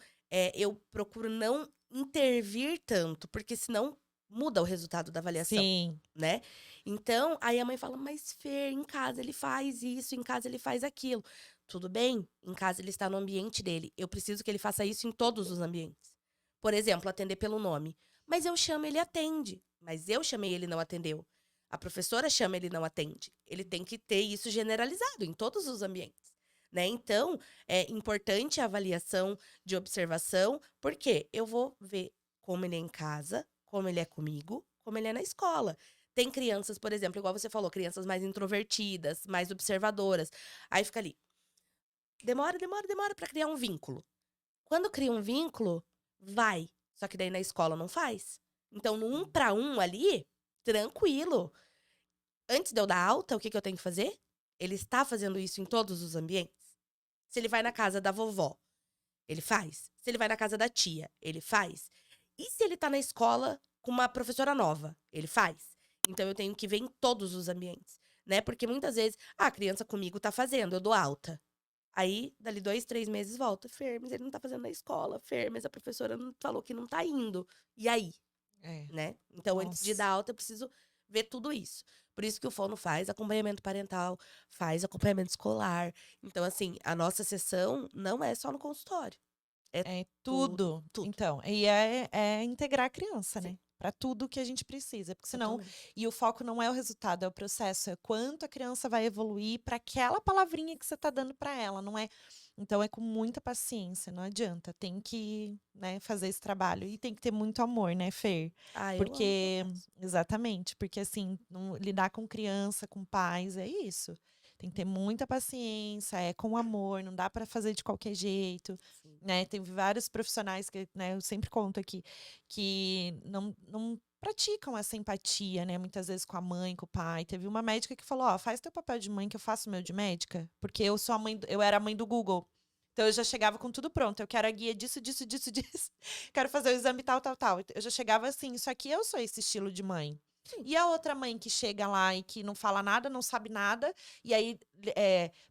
eu procuro não intervir tanto, porque senão muda o resultado da avaliação, Sim. né? Então, aí a mãe fala, mas Fer, em casa ele faz isso, em casa ele faz aquilo. Tudo bem, em casa ele está no ambiente dele. Eu preciso que ele faça isso em todos os ambientes. Por exemplo, atender pelo nome. Mas eu chamo, ele atende. Mas eu chamei, ele não atendeu. A professora chama, ele não atende. Ele tem que ter isso generalizado em todos os ambientes, né? Então, é importante a avaliação de observação, porque eu vou ver como ele é em casa, como ele é comigo, como ele é na escola. Tem crianças, por exemplo, igual você falou, crianças mais introvertidas, mais observadoras. Aí fica ali. Demora para criar um vínculo. Quando cria um vínculo, vai. Só que daí na escola não faz. Então, no 1 para 1 ali, tranquilo. Antes de eu dar alta, o que eu tenho que fazer? Ele está fazendo isso em todos os ambientes? Se ele vai na casa da vovó, ele faz. Se ele vai na casa da tia, ele faz. E se ele tá na escola com uma professora nova, ele faz. Então eu tenho que ver em todos os ambientes, né? Porque muitas vezes, a criança comigo tá fazendo, eu dou alta. Aí, dali 2, 3 meses, volta. Fer, mas ele não tá fazendo na escola. Fer, mas a professora falou que não tá indo. E aí? É. Né? Então, antes de dar Nossa. alta, eu preciso ver tudo isso. Por isso que o fono faz acompanhamento parental, faz acompanhamento escolar. Então, assim, a nossa sessão não é só no consultório. É É tudo, tudo. tudo. Então, é integrar a criança, Sim, né? Para tudo que a gente precisa, porque senão totalmente. e o foco não é o resultado, é o processo, é quanto a criança vai evoluir para aquela palavrinha que você tá dando para ela, não é? Então é com muita paciência, não adianta, tem que, né, fazer esse trabalho e tem que ter muito amor, né, Fer? Ah, eu amo o que eu Porque faço. exatamente, porque assim, lidar com criança, com pais, é isso. Tem que ter muita paciência, é com amor, não dá para fazer de qualquer jeito, Sim. né? Tem vários profissionais que, né, eu sempre conto aqui, que não praticam essa empatia, né? Muitas vezes com a mãe, com o pai. Teve uma médica que falou: Ó, faz teu papel de mãe que eu faço o meu de médica, porque eu sou a mãe, eu era a mãe do Google. Então eu já chegava com tudo pronto. Eu quero a guia disso, disso, disso, disso. Quero fazer o exame tal, tal, tal. Eu já chegava assim, isso aqui eu sou esse estilo de mãe. Sim. E a outra mãe que chega lá e que não fala nada, não sabe nada, e aí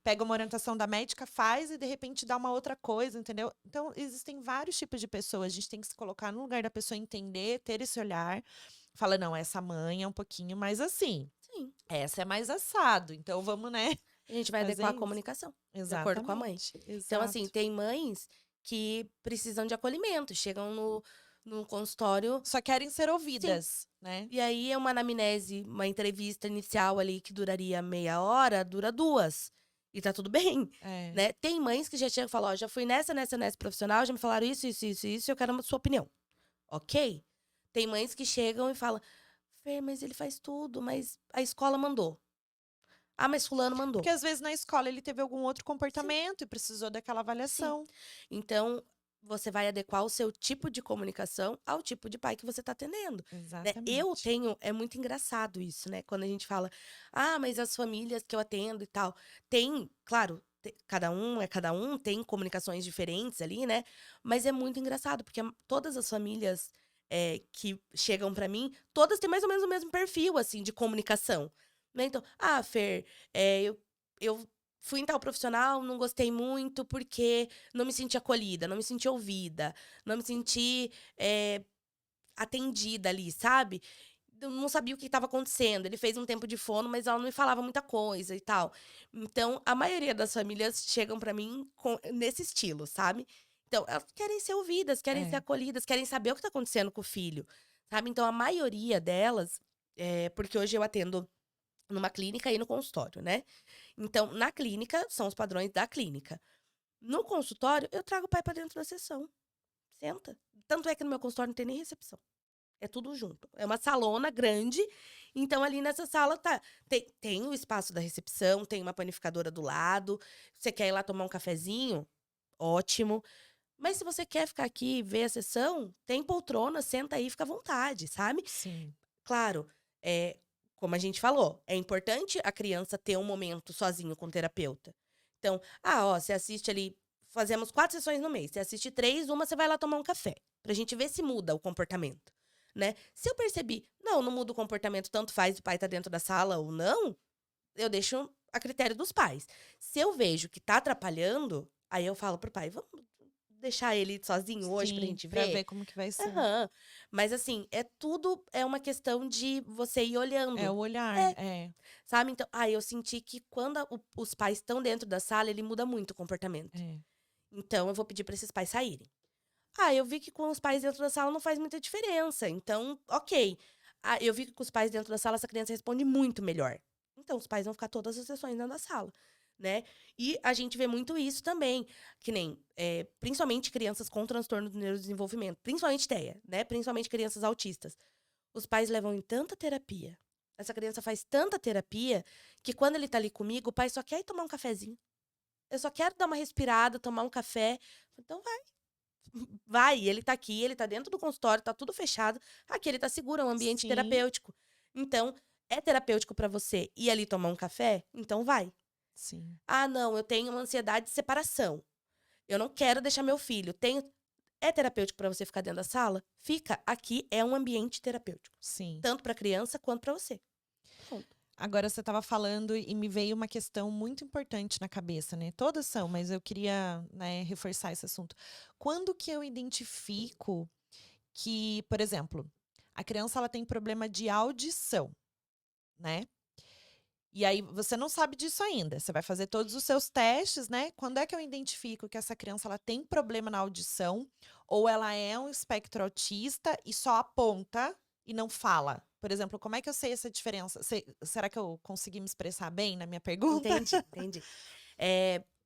pega uma orientação da médica, faz e de repente dá uma outra coisa, entendeu? Então, existem vários tipos de pessoas. A gente tem que se colocar no lugar da pessoa, entender, ter esse olhar. Fala, não, essa mãe é um pouquinho mais assim, Sim. essa é mais assado. Então, vamos, né, A gente vai fazer adequar a isso. comunicação, de acordo com a mãe. Exatamente, Então, assim, exato. tem mães que precisam de acolhimento, chegam no consultório, Só querem ser sim. ouvidas, né? E aí é uma anamnese, uma entrevista inicial ali que duraria meia hora, dura 2. E tá tudo bem, É. né? Tem mães que já chegam e falam, ó, já fui nessa profissional, já me falaram isso, eu quero a sua opinião. Ok? Tem mães que chegam e falam, Fer, mas ele faz tudo, mas a escola mandou. Ah, mas fulano Porque mandou. às vezes na escola ele teve algum outro Sim, comportamento e precisou daquela sim. avaliação. Então, você vai adequar o seu tipo de comunicação ao tipo de pai que você está atendendo, né. Exatamente. É muito engraçado isso, né, quando a gente fala: "Ah, mas as famílias que eu atendo e tal", tem, claro, cada um é cada um, tem comunicações diferentes ali, né, mas é muito engraçado, porque todas as famílias, que chegam para mim, todas têm mais ou menos o mesmo perfil, assim, de comunicação, né. Então: "Ah, Fer, eu fui em tal profissional, não gostei muito porque não me senti acolhida, não me senti ouvida, não me senti, atendida ali, sabe. Eu não sabia o que estava acontecendo. Ele fez um tempo de fono, mas ela não me falava muita coisa e tal. Então, a maioria das famílias chegam pra mim nesse estilo, sabe. Então, elas querem ser ouvidas, querem ser É. acolhidas, querem saber o que tá acontecendo com o filho, sabe. Então a maioria delas, porque hoje eu atendo numa clínica e no consultório, né? Então, na clínica, são os padrões da clínica. No consultório, eu trago o pai pra dentro da sessão. Senta. Tanto é que no meu consultório não tem nem recepção. É tudo junto. É uma salona grande. Então, ali nessa sala tem o espaço da recepção, tem uma panificadora do lado. Você quer ir lá tomar um cafezinho? Ótimo. Mas se você quer ficar aqui e ver a sessão, tem poltrona, senta aí, fica à vontade, sabe? Sim. Claro, como a gente falou, é importante a criança ter um momento sozinho com o terapeuta. Então, você assiste ali, fazemos 4 sessões no mês. Você assiste 3, uma você vai lá tomar um café. Pra gente ver se muda o comportamento, né? Se eu percebi, não muda o comportamento, tanto faz o pai tá dentro da sala ou não, eu deixo a critério dos pais. Se eu vejo que tá atrapalhando, aí eu falo pro pai, vamos deixar ele sozinho hoje pra Sim, gente pra ver? ver como que vai ser. Aham. Mas assim, é uma questão de você ir É olhando, o olhar, É. é. sabe? Então, eu senti que quando os pais estão dentro da sala, ele muda muito o comportamento. É. Então, eu vou pedir pra esses pais saírem. Eu vi que com os pais dentro da sala não faz muita diferença. Então, ok. Eu vi que com os pais dentro da sala, essa criança responde muito melhor. Então, os pais vão ficar todas as sessões dentro da sala, né? E a gente vê muito isso também. Que nem, principalmente crianças com transtorno do neurodesenvolvimento. Principalmente TEA, né? Principalmente crianças autistas. Os pais levam em tanta terapia. Essa criança faz tanta terapia que quando ele tá ali comigo, o pai só quer ir tomar um cafezinho. Eu só quero dar uma respirada, tomar um café. Então vai. Vai, ele tá aqui, ele tá dentro do consultório, tá tudo fechado. Aqui ele tá seguro, é um ambiente Sim, terapêutico. Então, é terapêutico pra você ir ali tomar um café? Então vai. sim, Não, eu tenho uma ansiedade de separação. Eu não quero deixar meu filho. É terapêutico pra você ficar dentro da sala? Fica. Aqui é um ambiente terapêutico. sim. Tanto pra criança quanto pra você. Ponto. Agora você estava falando e me veio uma questão muito importante na cabeça, né? Todas são, mas eu queria, né, reforçar esse assunto. Quando que eu identifico que, por exemplo, a criança ela tem problema de audição, né? E aí você não sabe disso ainda. Você vai fazer todos os seus testes, né? Quando é que eu identifico que essa criança ela tem problema na audição ou ela é um espectro autista e só aponta e não fala? Por exemplo, como é que eu sei essa diferença? Será que eu consegui me expressar bem na minha pergunta? Entendi, entendi.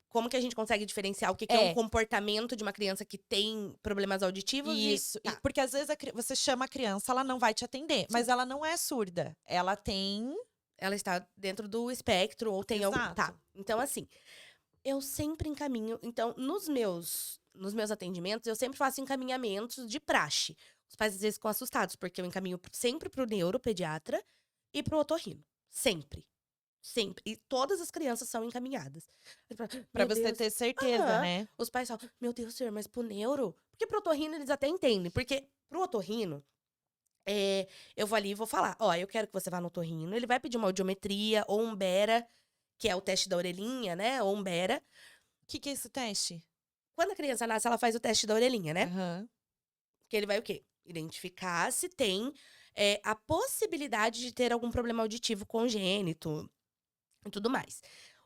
Como que a gente consegue diferenciar o que que é um É, comportamento de uma criança que tem problemas auditivos e. isso. Tá. Porque às vezes você chama a criança, ela não vai te atender, mas ela não é surda. Ela tem. Ela está dentro do espectro ou tem algum. Tá. Exato. Então, assim, eu sempre encaminho. Então, nos meus atendimentos, eu sempre faço encaminhamentos de praxe. Os pais às vezes ficam assustados, porque eu encaminho sempre pro neuropediatra e pro otorrino. Sempre. Sempre. E todas as crianças são encaminhadas. Aí fala, Pra meu você Deus. ter certeza, Aham. né? Os pais falam, meu Deus, senhor, mas pro neuro? Porque pro otorrino eles até entendem. Porque pro otorrino, eu vou ali e vou falar, eu quero que você vá no otorrino. Ele vai pedir uma audiometria ou um Bera, que é o teste da orelhinha, né? Ou um Bera. O que que é esse teste? Quando a criança nasce, ela faz o teste da orelhinha, né? Aham. Que ele vai o quê? Identificar se tem a possibilidade de ter algum problema auditivo congênito e tudo mais.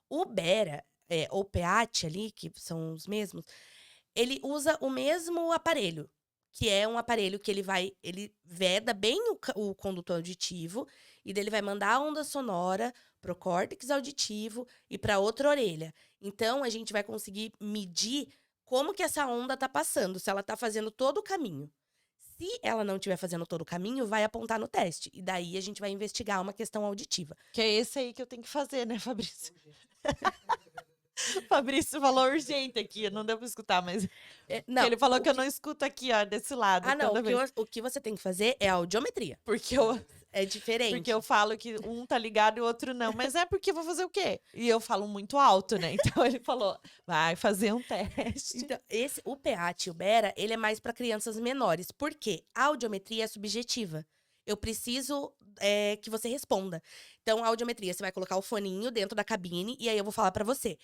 O Bera, ou PEAT ali, que são os mesmos, ele usa o mesmo aparelho, que é um aparelho que ele veda bem o condutor auditivo, e daí ele vai mandar a onda sonora pro córtex auditivo e para outra orelha. Então, a gente vai conseguir medir como que essa onda tá passando, se ela tá fazendo todo o caminho. Se ela não estiver fazendo todo o caminho, vai apontar no teste. E daí a gente vai investigar uma questão auditiva. Que é esse aí que eu tenho que fazer, né, Fabrício? Fabrício falou urgente aqui, não deu pra escutar, mas. Não, Ele falou que eu não escuto aqui, ó, desse lado, não, toda vez. o que você tem que fazer é a audiometria. Porque eu, É diferente. porque eu falo que um tá ligado e o outro não. Mas é porque eu vou fazer o quê? E eu falo muito alto, né? Então ele falou: vai fazer um teste. Então, o PEAT e o Bera, ele é mais para crianças menores. Por quê? A audiometria é subjetiva. Eu preciso que você responda. Então, a audiometria, você vai colocar o foninho dentro da cabine e aí eu vou falar para você.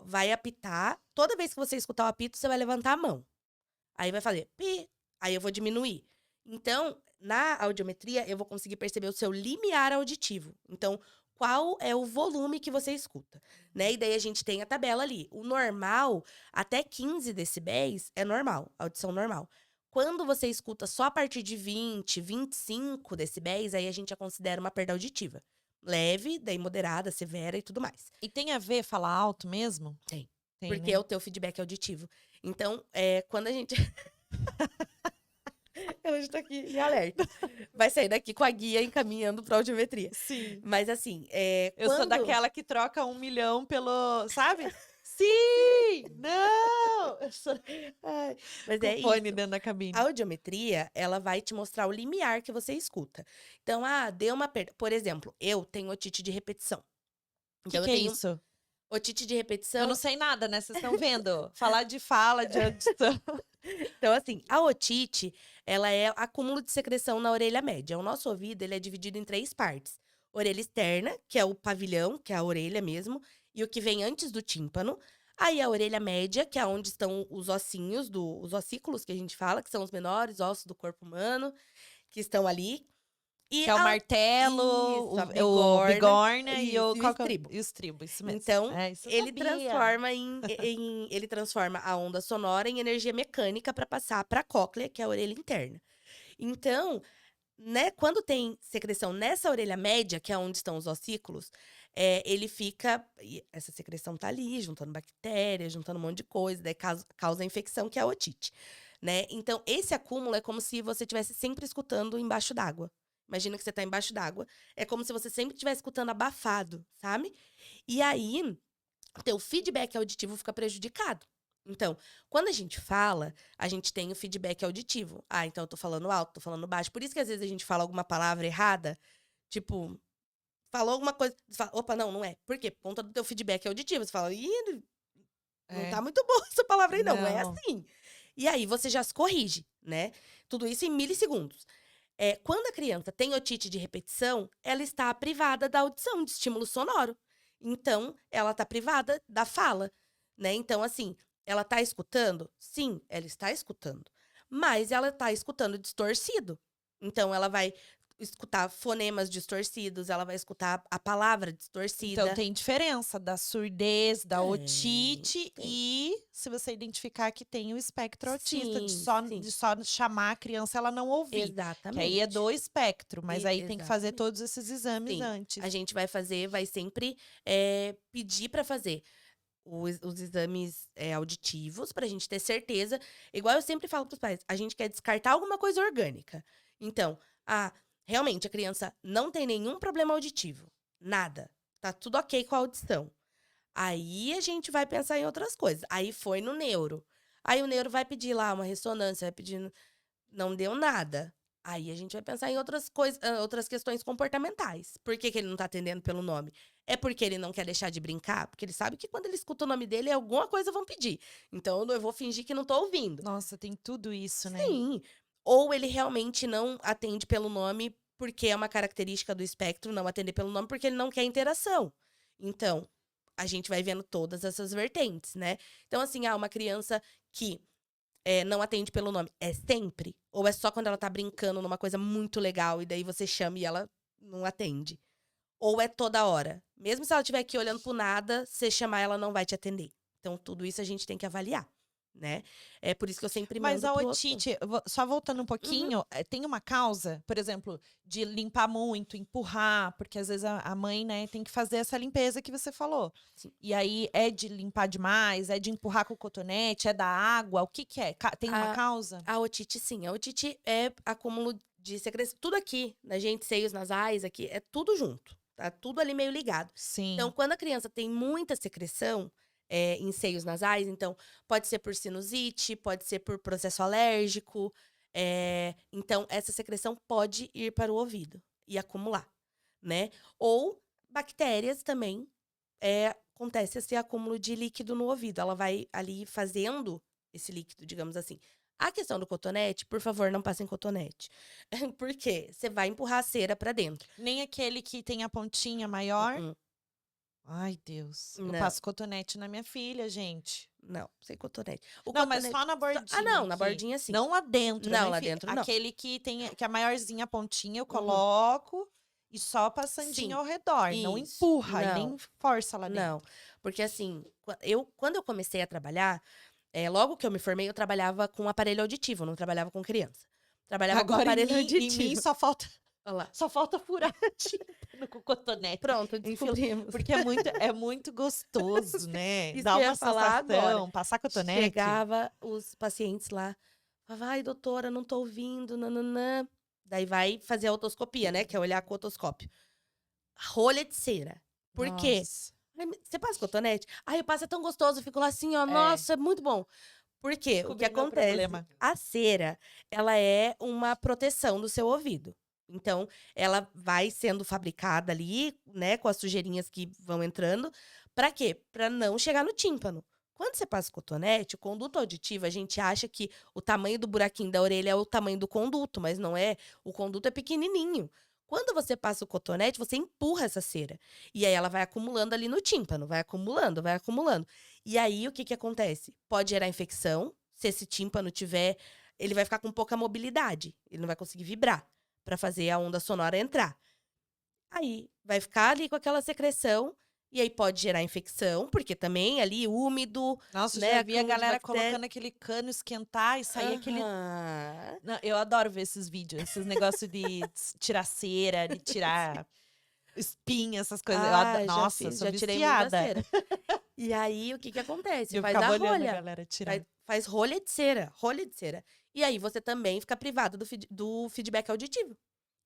Vai apitar. Toda vez que você escutar o apito, você vai levantar a mão. Aí vai fazer pi. Aí eu vou diminuir. Então, na audiometria, eu vou conseguir perceber o seu limiar auditivo. Então, qual é o volume que você escuta, né? E daí a gente tem a tabela ali. O normal, até 15 decibéis, é normal, audição normal. Quando você escuta só a partir de 20, 25 decibéis, aí a gente já considera uma perda auditiva. leve, daí moderada, severa e tudo mais. E tem a ver falar alto mesmo? Tem. Tem, Porque né? é o teu feedback auditivo. Então, quando a gente. Ela está aqui em alerta. Vai sair daqui com a guia encaminhando para audiometria. Sim. Mas assim, Eu sou quando. daquela que troca 1 milhão pelo. Sabe? Sim! Não! Eu sou Ai, mas com é o fone isso. dentro da A cabine. audiometria, ela vai te mostrar o limiar que você escuta. Então, deu uma perda. Por exemplo, eu tenho otite de repetição. O que, Então, eu que é tenho isso? otite de Eu repetição. não sei nada, né? Vocês estão vendo? Falar de fala, de audição. Então, assim, a otite, ela é acúmulo de secreção na orelha média. O nosso ouvido, ele é dividido em 3 partes. Orelha externa, que é o pavilhão, que é a orelha mesmo, e o que vem antes do tímpano. Aí a orelha média, que é onde estão os ossinhos, os ossículos que a gente fala, que são os menores ossos do corpo humano, que estão ali. E Que é o martelo, isso, a o bigorna, bigorna e o, isso, e o qual que é estribo. e o estribo, isso mesmo. Então, É, isso eu ele sabia. transforma ele transforma a onda sonora em energia mecânica para passar para a cóclea, que é a orelha interna. Então, né, quando tem secreção nessa orelha média, que é onde estão os ossículos, ele fica. Essa secreção tá ali, juntando bactérias, juntando um monte de coisa, daí causa infecção, que é a otite. Né? Então, esse acúmulo é como se você estivesse sempre escutando embaixo d'água. Imagina que você tá embaixo d'água. É como se você sempre estivesse escutando abafado, sabe? E aí, teu feedback auditivo fica prejudicado. Então, quando a gente fala, a gente tem o feedback auditivo. Então eu tô falando alto, tô falando baixo. Por isso que às vezes a gente fala alguma palavra errada, tipo, falou alguma coisa, você fala, opa, não é. Por quê? Por conta do teu feedback auditivo. Você fala, não É, tá muito boa essa palavra aí, não é não. assim. E aí você já se corrige, né? Tudo isso em milissegundos. Quando a criança tem otite de repetição, ela está privada da audição, de estímulo sonoro. Então, ela está privada da fala, né? Então, assim, ela está escutando? Sim, ela está escutando. Mas ela está escutando distorcido. Então, ela vai escutar fonemas distorcidos, ela vai escutar a palavra Então distorcida. tem diferença da surdez, da Tem, otite tem. e se você identificar que tem o espectro autista, de Sim, só, sim. de só chamar a criança ela não ouvir. Que aí é Exatamente. do espectro, mas aí tem que fazer Exatamente. todos esses exames Sim, a antes. gente vai sempre pedir para fazer os exames auditivos, para a gente ter certeza. Igual eu sempre falo para os pais, a gente quer descartar alguma coisa orgânica. Então, realmente a criança não tem nenhum problema auditivo, nada. Tá tudo ok com a audição. Aí a gente vai pensar em outras coisas. Aí foi no neuro. Aí o neuro vai pedir lá uma ressonância, vai pedir. Não deu nada. Aí a gente vai pensar em outras coisas, outras questões comportamentais. Por que, que ele não tá atendendo pelo nome? É porque ele não quer deixar de brincar? Porque ele sabe que quando ele escuta o nome dele, alguma coisa vão pedir. Então eu vou fingir que não tô ouvindo. Nossa, tem tudo isso, né? Sim. Ou ele realmente não atende pelo nome porque é uma característica do espectro não atender pelo nome porque ele não quer interação. Então, a gente vai vendo todas essas vertentes, né? Então, assim, uma criança que não atende pelo nome, é sempre? Ou é só quando ela tá brincando numa coisa muito legal e daí você chama e ela não atende? Ou é toda hora? Mesmo se ela estiver aqui olhando pro nada, você chamar ela não vai te atender. Então, tudo isso a gente tem que avaliar, né? É por isso que eu sempre Mas mando a pro outro. otite, só voltando um Uhum. pouquinho, tem uma causa, por exemplo, de limpar muito, empurrar, porque às vezes a mãe, né, tem que fazer essa limpeza que você falou. Sim. E aí é de limpar demais, é de empurrar com o cotonete, é da água, o que que é? Tem uma A, causa? a otite, sim. A otite é acúmulo de secreção. Tudo aqui, na gente, seios nasais, aqui, é tudo junto. Tá tudo ali meio ligado. Então, Sim. quando a criança tem muita secreção em seios nasais, então, pode ser por sinusite, pode ser por processo alérgico. Então, essa secreção pode ir para o ouvido e acumular, né? Ou bactérias também. Acontece esse acúmulo de líquido no ouvido. Ela vai ali fazendo esse líquido, digamos assim. A questão do cotonete, por favor, não passem cotonete. Por quê? Você vai empurrar a cera pra dentro. Nem aquele que tem a pontinha maior? Uh-uh. Ai, Deus. Eu Não, passo cotonete na minha filha, gente. não, sem cotonete. O Não, mas cotonete. só na bordinha Não, na aqui. bordinha sim. Não lá dentro, Não, né, lá filha? dentro não. Aquele que tem que é maiorzinha a pontinha, eu Uhum. coloco e só passandinho Sim, ao redor. Não isso. empurra e Não, nem força lá não. dentro. Porque assim, quando eu comecei a trabalhar, logo que eu me formei, eu trabalhava com aparelho auditivo, não trabalhava com criança. Trabalhava com Agora aparelho em mim auditivo. só falta. Olha lá. Só falta furar tímpano com cotonete. Pronto, Enfim, descobrimos. porque é muito gostoso, né? Isso Dá que eu uma ia falar agora. sensação, passar cotonete. Chegava os pacientes lá, falava, ai, doutora, não tô ouvindo, nananã. Daí vai fazer a otoscopia, né? Que é olhar com o otoscópio. Rolha de cera. Por quê? Nossa. Ai, você passa cotonete? Ai, eu passo, é tão gostoso. Eu fico lá assim, ó, É, nossa, é muito bom. Por quê? O que descobri meu acontece? problema. A cera, ela é uma proteção do seu ouvido. Então, ela vai sendo fabricada ali, né, com as sujeirinhas que vão entrando. Pra quê? Pra não chegar no tímpano. Quando você passa cotonete, o conduto auditivo, a gente acha que o tamanho do buraquinho da orelha é o tamanho do conduto, mas não é. O conduto é pequenininho. Quando você passa o cotonete, você empurra essa cera. E aí ela vai acumulando ali no tímpano, vai acumulando, vai acumulando. E aí, o que que acontece? Pode gerar infecção, se esse tímpano tiver, ele vai ficar com pouca mobilidade, ele não vai conseguir vibrar para fazer a onda sonora entrar. Aí, vai ficar ali com aquela secreção, e aí pode gerar infecção, porque também ali úmido, Nossa, né, já vi a acúmulo de galera bactéria. colocando aquele cano esquentar e sair aquele. Aham. Não, eu adoro ver esses vídeos, esses negócios de tirar cera, de tirar espinha, essas coisas. Ah, já Nossa, fiz, sou já tirei muita viciada. cera. E aí, o que que acontece? Eu Faz a ficava olhando a rolha. galera Faz, tirar. faz rolha de cera, rolha de cera. E aí você também fica privado do feedback auditivo,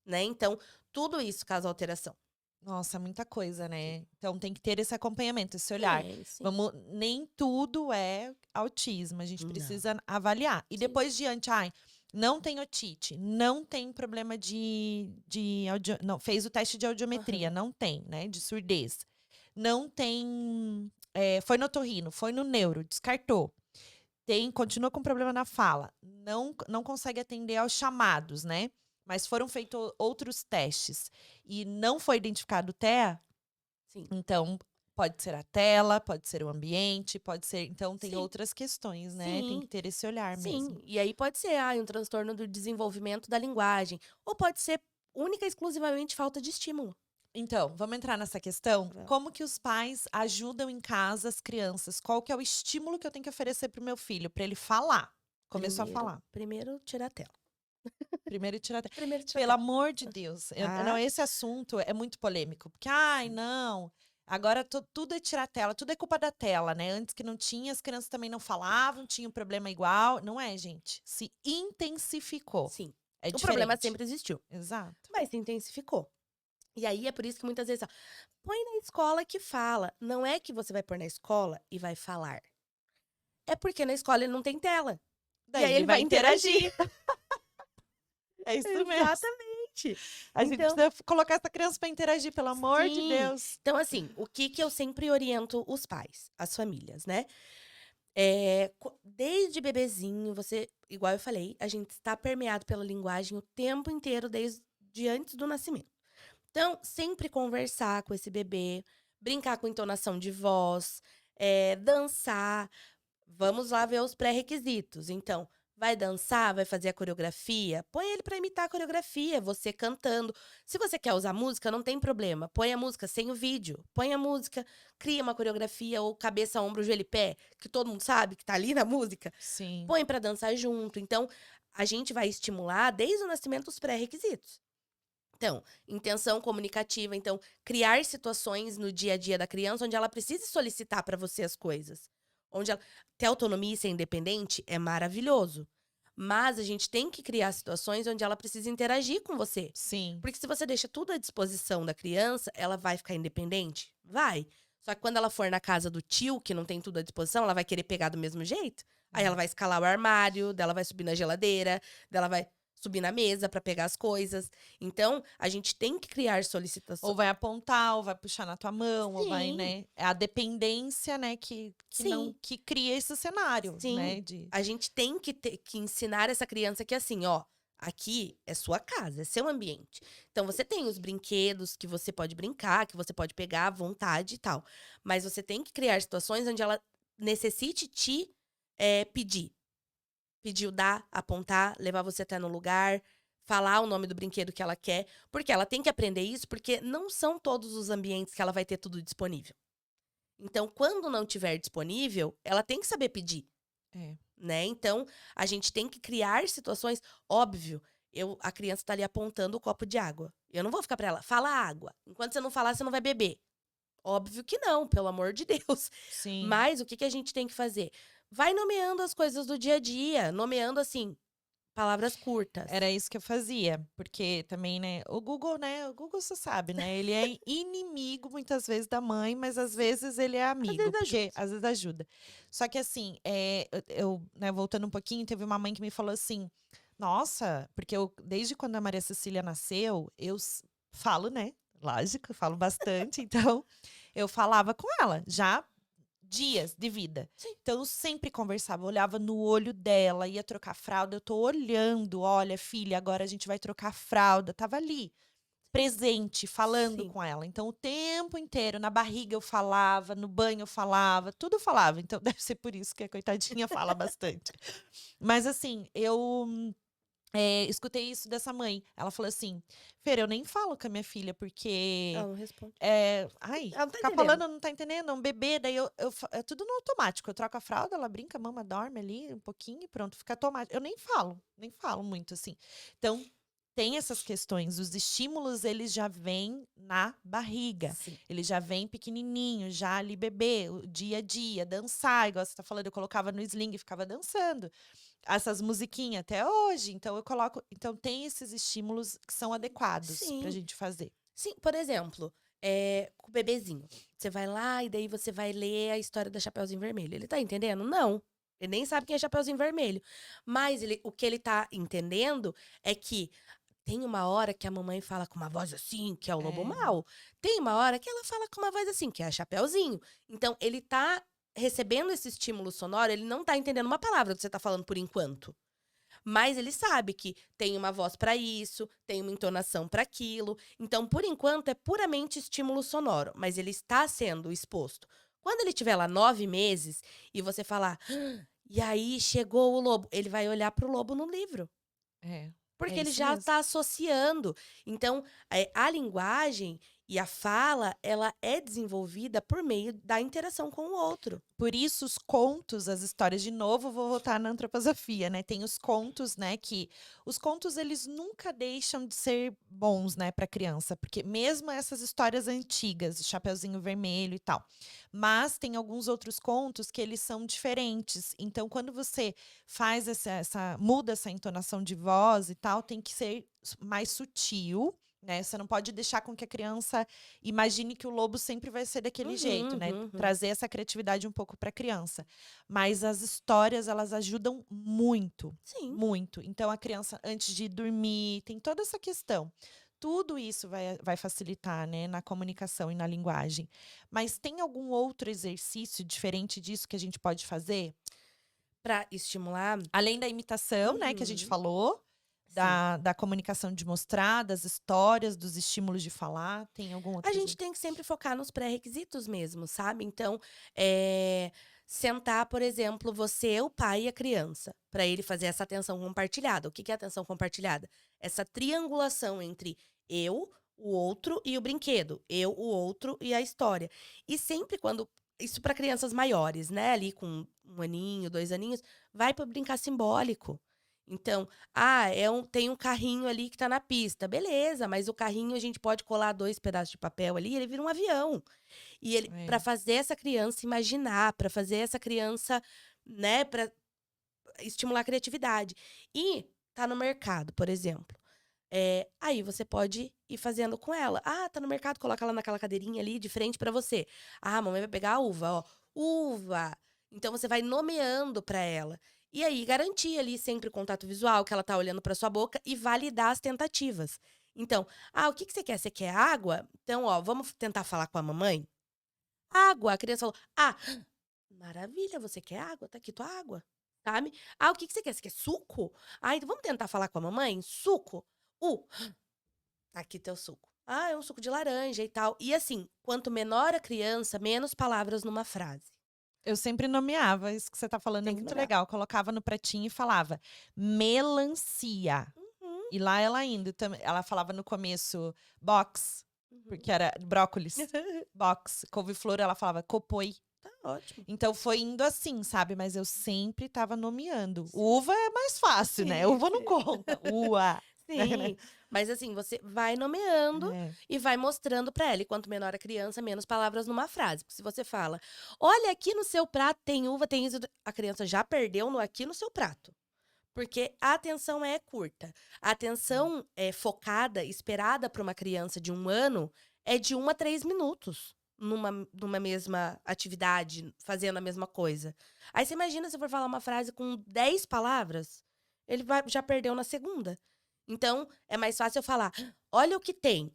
né? Então, tudo isso causa alteração. Nossa, muita coisa, né? Então tem que ter esse acompanhamento, esse olhar. É, sim. Vamos, nem tudo é autismo, a gente Não. precisa avaliar. E Sim. depois diante, ai, não tem otite, não tem problema de audio, não, fez o teste de audiometria, Aham. não tem, né? De surdez. Não tem, foi no otorrino, foi no neuro, descartou. Continua com problema na fala, não consegue atender aos chamados, né? Mas foram feitos outros testes e não foi identificado o TEA, Sim. então pode ser a tela, pode ser o ambiente, pode ser. Então tem Sim. outras questões, né? Tem Sim. que ter esse olhar Sim. mesmo. E aí pode ser um transtorno do desenvolvimento da linguagem. Ou pode ser única e exclusivamente falta de estímulo. Então, vamos entrar nessa questão? Vamos. Como que os pais ajudam em casa as crianças? Qual que é o estímulo que eu tenho que oferecer para o meu filho? Para ele falar. Começou a falar. Primeiro, tirar a tela. Primeiro tirar. Primeiro, tirar a Pelo tela. amor de Deus. Tá? Não, esse assunto é muito polêmico. Porque, ai, não. Agora tudo é tirar a tela, tudo é culpa da tela, né? Antes que não tinha, as crianças também não falavam, tinham problema igual. Não é, gente. Se intensificou. Sim. É O diferente. problema sempre existiu. Exato. Mas se intensificou. E aí é por isso que muitas vezes, ó, põe na escola que fala. Não é que você vai pôr na escola e vai falar. É porque na escola ele não tem tela. Daí e aí ele vai interagir. É isso mesmo. Exatamente. A gente Então, precisa colocar essa criança para interagir, pelo amor de sim. Deus. Então, assim, o que eu sempre oriento os pais, as famílias, né? Desde bebezinho, igual eu falei, a gente está permeado pela linguagem o tempo inteiro, desde antes do nascimento. Então, sempre conversar com esse bebê, brincar com entonação de voz, dançar. Vamos lá ver os pré-requisitos. Então, vai dançar, vai fazer a coreografia, põe ele para imitar a coreografia, você cantando. Se você quer usar música, não tem problema. Põe a música sem o vídeo. Põe a música, cria uma coreografia ou cabeça, ombro, joelho e pé, que todo mundo sabe que tá ali na música. Sim. Põe para dançar junto. Então, a gente vai estimular desde o nascimento os pré-requisitos. Então, intenção comunicativa, então criar situações no dia a dia da criança onde ela precise solicitar para você as coisas. Onde ela ter autonomia e ser independente é maravilhoso. Mas a gente tem que criar situações onde ela precisa interagir com você. Sim. Porque se você deixa tudo à disposição da criança, ela vai ficar independente? Vai. Só que quando ela for na casa do tio, que não tem tudo à disposição, ela vai querer pegar do mesmo jeito. Aí ela vai escalar o armário, dela vai subir na geladeira, dela vai subir na mesa para pegar as coisas. Então, a gente tem que criar solicitações. Ou vai apontar, ou vai puxar na tua mão, ou vai, Sim. né? É a dependência, né, que Sim. que cria esse cenário, Sim. né? A gente tem que ensinar essa criança que assim, ó, aqui é sua casa, é seu ambiente. Então, você tem os brinquedos que você pode brincar, que você pode pegar à vontade e tal. Mas você tem que criar situações onde ela necessite te pedir. Pediu dar, apontar, levar você até no lugar, falar o nome do brinquedo que ela quer. Porque ela tem que aprender isso, porque não são todos os ambientes que ela vai ter tudo disponível. Então, quando não tiver disponível, ela tem que saber pedir. É. Né? Então, a gente tem que criar situações. Óbvio, A criança tá ali apontando o copo de água. Eu não vou ficar pra ela, fala água. Enquanto você não falar, você não vai beber. Óbvio que não, pelo amor de Deus. Sim. Mas o que a gente tem que fazer? Vai nomeando as coisas do dia a dia, nomeando assim, palavras curtas. Era isso que eu fazia, porque também, né, o Google você sabe, né, ele é inimigo muitas vezes da mãe, mas às vezes ele é Às amigo, vezes porque ajuda. às vezes ajuda. Só que assim, né, voltando um pouquinho, teve uma mãe que me falou assim: "Nossa", porque eu desde quando a Maria Cecília nasceu, falo, né, lógico, falo bastante, então eu falava com ela, já dias de vida. Sim. Então eu sempre conversava, olhava no olho dela, ia trocar fralda, eu tô olhando, olha, filha, agora a gente vai trocar fralda. Tava ali, presente, falando Sim. com ela. Então o tempo inteiro, na barriga eu falava, no banho eu falava, tudo eu falava. Então deve ser por isso que a coitadinha fala bastante. Mas assim, escutei isso dessa mãe. Ela falou assim: Fer, eu nem falo com a minha filha, Ela porque não responde. ai, Ela não tá ficar entendendo. falando não tá entendendo, é um bebê, daí é tudo no automático. Eu troco a fralda, ela brinca, mama, dorme ali um pouquinho e pronto, fica automático. Eu nem falo muito assim. Então, tem essas questões, os estímulos eles já vêm na barriga. Sim. Ele já vem pequenininho, já ali bebê, o dia a dia, dançar, igual você tá falando, eu colocava no sling e ficava dançando. Essas musiquinhas até hoje, então eu coloco, então tem esses estímulos que são adequados pra Sim. gente fazer. Sim, por exemplo, com o bebezinho. Você vai lá e daí você vai ler a história da Chapeuzinho Vermelho. Ele tá entendendo? Não. Ele nem sabe quem é Chapeuzinho Vermelho. Mas o que ele tá entendendo é que tem uma hora que a mamãe fala com uma voz assim, que é o lobo É. mau. Tem uma hora que ela fala com uma voz assim, que é a Chapeuzinho. Então, ele tá recebendo esse estímulo sonoro, ele não tá entendendo uma palavra que você tá falando por enquanto. Mas ele sabe que tem uma voz para isso, tem uma entonação para aquilo. Então, por enquanto, é puramente estímulo sonoro, mas ele está sendo exposto. Quando ele tiver lá 9 meses e você falar, "Ah, e aí chegou o lobo", ele vai olhar para o lobo no livro. É Porque ele isso já mesmo. está associando. Então, a linguagem e a fala, ela é desenvolvida por meio da interação com o outro. Por isso os contos, as histórias, de novo, vou voltar na antroposofia, né? Tem os contos, né? Que os contos eles nunca deixam de ser bons, né, para criança, porque mesmo essas histórias antigas, Chapeuzinho Vermelho e tal, mas tem alguns outros contos que eles são diferentes. Então, quando você faz muda essa entonação de voz e tal, tem que ser mais sutil. Né? Você não pode deixar com que a criança imagine que o lobo sempre vai ser daquele jeito, né? Uhum. Trazer essa criatividade um pouco para a criança. Mas as histórias, elas ajudam muito, Sim. muito. Então, a criança, antes de dormir, tem toda essa questão. Tudo isso vai facilitar, né, na comunicação e na linguagem. Mas tem algum outro exercício diferente disso que a gente pode fazer? Para estimular. Além da imitação, né, que a gente Uhum. falou, Sim. da comunicação de mostrar, das histórias, dos estímulos de falar, tem algum A outro gente exercício? tem que sempre focar nos pré-requisitos mesmo, sabe? Então, sentar, por exemplo, você, o pai e a criança, para ele fazer essa atenção compartilhada. O que que é atenção compartilhada? Essa triangulação entre eu, o outro e o brinquedo, eu, o outro e a história. E sempre quando isso para crianças maiores, né, ali com 1 aninho, 2 aninhos, vai para brincar simbólico. Então, tem um carrinho ali que tá na pista. Beleza, mas o carrinho a gente pode colar 2 pedaços de papel ali, ele vira um avião. E ele É. para fazer essa criança imaginar, para fazer essa criança, né, para estimular a criatividade. E tá no mercado, por exemplo, aí você pode ir fazendo com ela. Ah, tá no mercado, coloca ela naquela cadeirinha ali de frente pra você. Ah, a mamãe vai pegar a uva, ó. Uva. Então você vai nomeando pra ela. E aí garantir ali sempre o contato visual, que ela tá olhando pra sua boca e validar as tentativas. Então, o que que você quer? Você quer água? Então, ó, vamos tentar falar com a mamãe? Água. A criança falou: "Ah, maravilha, você quer água? Tá aqui tua água", sabe. "Ah, o que que você quer? Você quer suco? Ah, então vamos tentar falar com a mamãe? Suco? Tá aqui teu suco. Ah, é um suco de laranja e tal". E assim, quanto menor a criança, menos palavras numa frase. Eu sempre nomeava, isso que você tá falando é Tem que muito nomear. legal. Colocava no pratinho e falava: "Melancia". Uhum, E lá ela indo também, ela falava no começo box, uhum. porque era brócolis, box, couve-flor, ela falava copoi. Tá ótimo. Então foi indo assim, sabe, mas eu sempre estava nomeando. Uva é mais fácil, né, Sim, uva não sim. conta, ua. Sim, mas assim, você vai nomeando É. e vai mostrando pra ela. E quanto menor a criança, menos palavras numa frase. Porque se você fala, olha, aqui no seu prato tem uva, tem isso, a criança já perdeu no aqui no seu prato. Porque a atenção é curta. A atenção focada, esperada para uma criança de 1 ano, é de 1 a 3 minutos numa mesma atividade, fazendo a mesma coisa. Aí você imagina se for falar uma frase com 10 palavras, ele já perdeu na segunda. Então, é mais fácil eu falar: olha o que tem.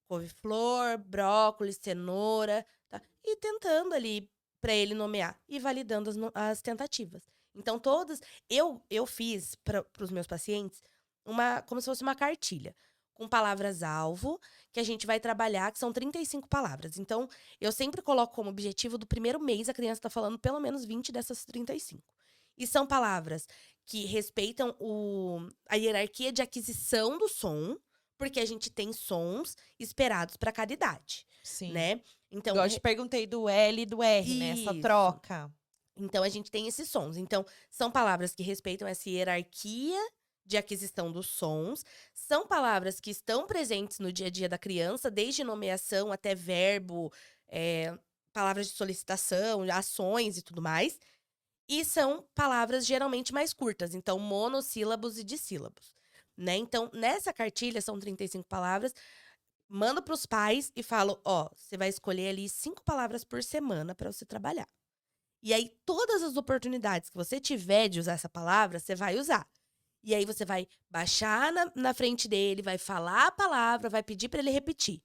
Couve-flor, brócolis, cenoura, tá? E tentando ali para ele nomear e validando as tentativas. Então, todas. Eu fiz para os meus pacientes como se fosse uma cartilha, com palavras-alvo, que a gente vai trabalhar, que são 35 palavras. Então, eu sempre coloco como objetivo do primeiro mês a criança está falando pelo menos 20 dessas 35. E são palavras que respeitam a hierarquia de aquisição do som, porque a gente tem sons esperados para cada idade, Sim. né? Então, Igual eu te perguntei do L e do R, né? Essa Isso. troca. Então, a gente tem esses sons. Então, são palavras que respeitam essa hierarquia de aquisição dos sons. São palavras que estão presentes no dia a dia da criança, desde nomeação até verbo, palavras de solicitação, ações e tudo mais. E são palavras geralmente mais curtas, então monossílabos e dissílabos, né? Então, nessa cartilha, são 35 palavras, mando para os pais e falo, ó, você vai escolher ali 5 palavras por semana para você trabalhar. E aí, todas as oportunidades que você tiver de usar essa palavra, você vai usar. E aí, você vai baixar na frente dele, vai falar a palavra, vai pedir para ele repetir.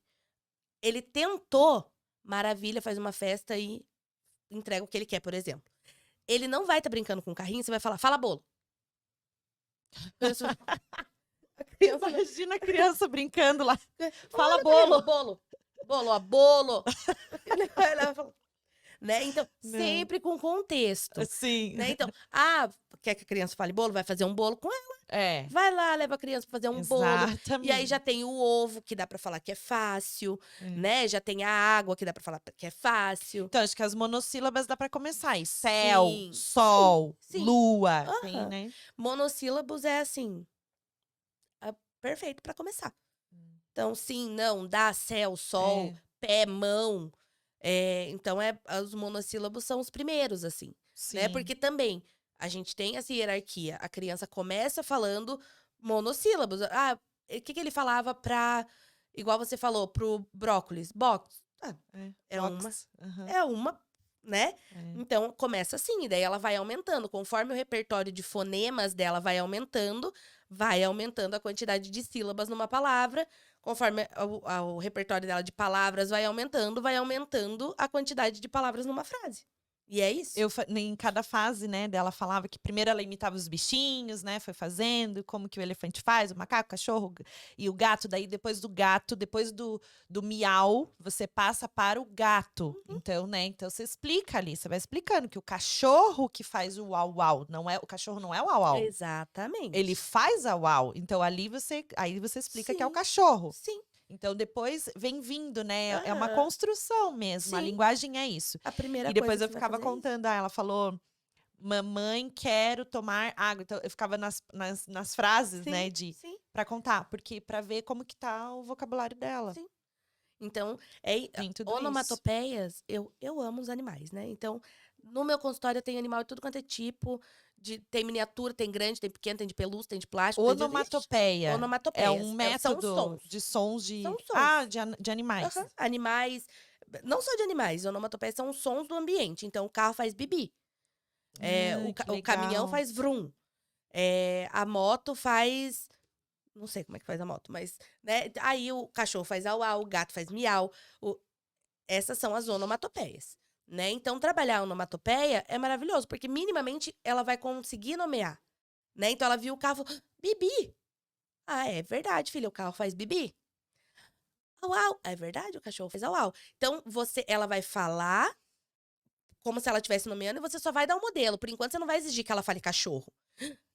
Ele tentou, maravilha, faz uma festa e entrega o que ele quer, por exemplo. Ele não vai estar brincando com o carrinho, você vai falar, fala bolo. Imagina a criança brincando lá. Fala Olha, bolo. bolo. Bolo, ó, bolo. Ela fala, né? Então, Não. sempre com contexto. Sim. Né? Então, quer que a criança fale bolo? Vai fazer um bolo com ela. É. Vai lá, leva a criança pra fazer um bolo. Exatamente. E aí já tem o ovo, que dá pra falar que é fácil, né? Já tem a água, que dá pra falar que é fácil. Então, acho que as monossílabas dá pra começar. E céu, Sim, sol, sim. lua. Aham. Tem, né? Monossílabos é assim, perfeito pra começar. Então, sim, não, dá, céu, sol, pé, mão. Então, os monossílabos são os primeiros, assim. Sim. Né? Porque também a gente tem essa hierarquia. A criança começa falando monossílabos. O que ele falava pra. Igual você falou, pro brócolis? Box. Box. Uhum. É uma, né? É. Então, começa assim, e daí ela vai aumentando. Conforme o repertório de fonemas dela vai aumentando a quantidade de sílabas numa palavra. Conforme o repertório dela de palavras vai aumentando a quantidade de palavras numa frase. E é isso. Em cada fase, né, dela falava que primeiro ela imitava os bichinhos, né, foi fazendo, como que o elefante faz, o macaco, o cachorro e o gato. Daí, depois do gato, depois do miau, você passa para o gato. Então, né, então você explica ali, você vai explicando que o cachorro que faz o uau-uau, o cachorro não é o uau-uau. Exatamente. Ele faz a uau. Então, aí você explica que é o Sim. cachorro. Sim. Então, depois vem vindo, né? É uma Aham. construção mesmo. A Sim. linguagem é isso. A primeira E depois coisa eu que você vai ficava fazer é isso. contando, ela falou, mamãe, quero tomar água. Então, eu ficava nas frases, Sim, né, sim, pra contar. Porque pra ver como que tá o vocabulário dela. sim. Então, Tem tudo isso. onomatopeias, eu amo os animais, né? Então, no meu consultório tem animal de tudo quanto é tipo. Tem miniatura, tem grande, tem pequeno, tem de pelúcia, tem de plástico. Onomatopeia. Onomatopeias. É um método São sons. de sons de... São sons. de animais. Aham. Animais, não só de animais, onomatopeias são sons do ambiente. Então, o carro faz bibi. Que O caminhão legal. faz vrum. A moto faz... Não sei como é que faz a moto, mas... Né? Aí o cachorro faz au-au, o gato faz miau. Essas são as onomatopeias. Né? Então, trabalhar a onomatopeia é maravilhoso, porque minimamente ela vai conseguir nomear. Né? Então, ela viu o carro, bibi. É verdade, filha, o carro faz bibi. Au-au, é verdade, o cachorro fez au-au. Então, ela vai falar como se ela estivesse nomeando e você só vai dar um modelo. Por enquanto, você não vai exigir que ela fale cachorro.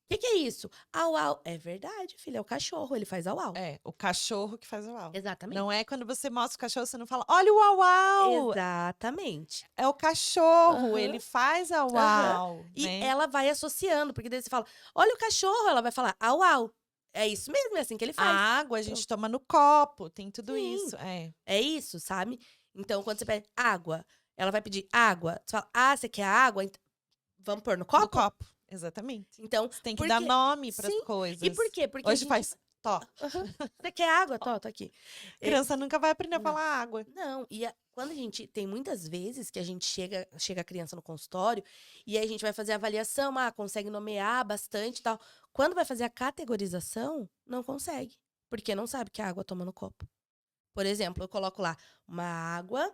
O que é isso? Au-au. É verdade, filha, é o cachorro, ele faz au-au. É, o cachorro que faz o uau. Exatamente. Não é quando você mostra o cachorro, você não fala, olha o uau-uau. Exatamente. É o cachorro, Aham. ele faz a Aham. uau. E né? ela vai associando, porque daí você fala, olha o cachorro, ela vai falar au-au. É isso mesmo, é assim que ele A faz. água a Pronto. gente toma no copo, tem tudo Sim. isso. É. É isso, sabe? Então, quando você pede água, ela vai pedir água. Você fala, ah, você quer água? Vamos pôr no No copo? copo, exatamente. Então, Você tem que por dar quê? nome para as Sim. E por coisas. quê? Porque a Hoje gente. faz tó. Aham. Você quer água? Tô aqui. É, Criança nunca vai aprender a não. falar água. Não, quando a gente. Tem muitas vezes que a gente chega a criança no consultório e aí a gente vai fazer a avaliação, consegue nomear bastante e tal. Quando vai fazer a categorização, não consegue. Porque não sabe que a água toma no copo. Por exemplo, eu coloco lá uma água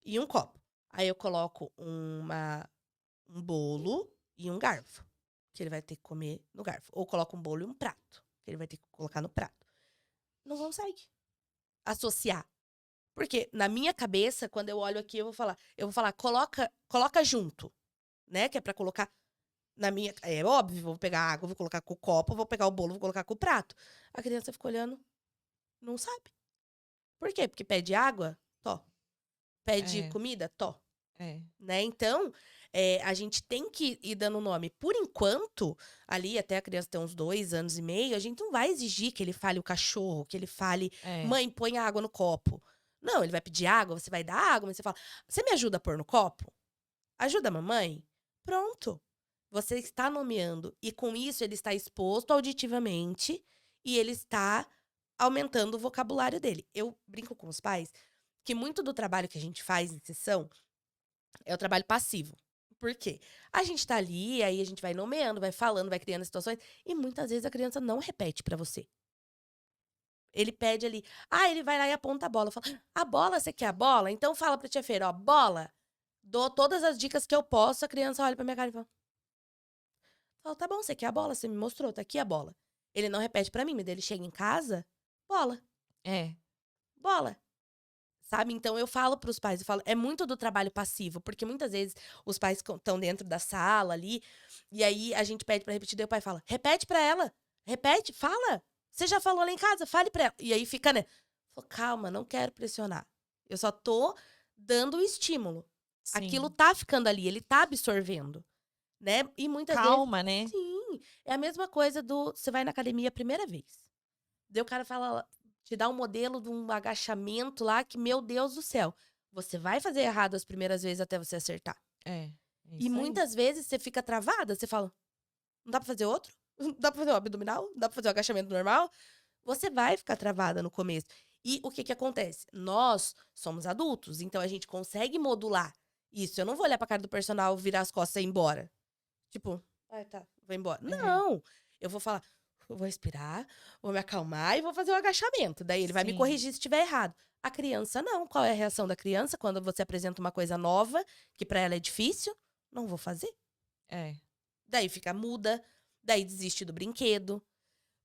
e um copo. Aí eu coloco um bolo e um garfo, que ele vai ter que comer no garfo. Ou coloco um bolo e um prato, que ele vai ter que colocar no prato. Não consegue associar. Porque na minha cabeça, quando eu olho aqui, eu vou falar, coloca junto, né? Que é pra colocar na minha. É óbvio, vou pegar a água, vou colocar com o copo, vou pegar o bolo, vou colocar com o prato. A criança fica olhando, não sabe. Por quê? Porque pede água? Tó. Pede É, comida? Tó. é. Né? Então, a gente tem que ir dando nome. Por enquanto, ali até a criança ter uns 2 anos e meio, a gente não vai exigir que ele fale o cachorro, que ele fale, É. mãe, põe água no copo. Não, ele vai pedir água, você vai dar água, mas você fala, você me ajuda a pôr no copo? Ajuda a mamãe? Pronto. Você está nomeando. E com isso ele está exposto auditivamente e ele está aumentando o vocabulário dele. Eu brinco com os pais que muito do trabalho que a gente faz em sessão é o trabalho passivo. Por quê? A gente tá ali, aí a gente vai nomeando, vai falando, vai criando situações, e muitas vezes a criança não repete pra você. Ele pede ali, ele vai lá e aponta a bola. Fala, a bola, você quer a bola? Então fala pra tia Feira, ó, bola. Dou todas as dicas que eu posso, a criança olha pra minha cara e fala, tá bom, você quer a bola? Você me mostrou, tá aqui a bola. Ele não repete pra mim, mas ele chega em casa, bola, É. bola. Sabe? Então eu falo para os pais, eu falo, é muito do trabalho passivo, porque muitas vezes os pais estão dentro da sala ali, e aí a gente pede para repetir, daí o pai fala: "Repete para ela. Repete, fala. Você já falou lá em casa, fale para ela". E aí fica, né? Falo, calma, não quero pressionar. Eu só tô dando o estímulo. Aquilo Sim. tá ficando ali, ele tá absorvendo, né? E muitas vezes, Calma, né? sim, é a mesma coisa do você vai na academia a primeira vez. Daí o cara fala, te dá um modelo de um agachamento lá que, meu Deus do céu, você vai fazer errado as primeiras vezes até você acertar. É. É E isso aí. muitas vezes você fica travada, você fala, não dá pra fazer outro? Não dá pra fazer o abdominal? Não dá pra fazer o agachamento normal? Você vai ficar travada no começo. E o que que acontece? Nós somos adultos, então a gente consegue modular isso. Eu não vou olhar pra cara do personal, virar as costas e ir embora. Tipo, tá, vou embora. É. Não! Eu vou falar, eu vou respirar, vou me acalmar e vou fazer o agachamento. Daí ele vai me Sim. corrigir se estiver errado. A criança não. Qual é a reação da criança quando você apresenta uma coisa nova, que pra ela é difícil? Não vou fazer. É. Daí fica muda, daí desiste do brinquedo.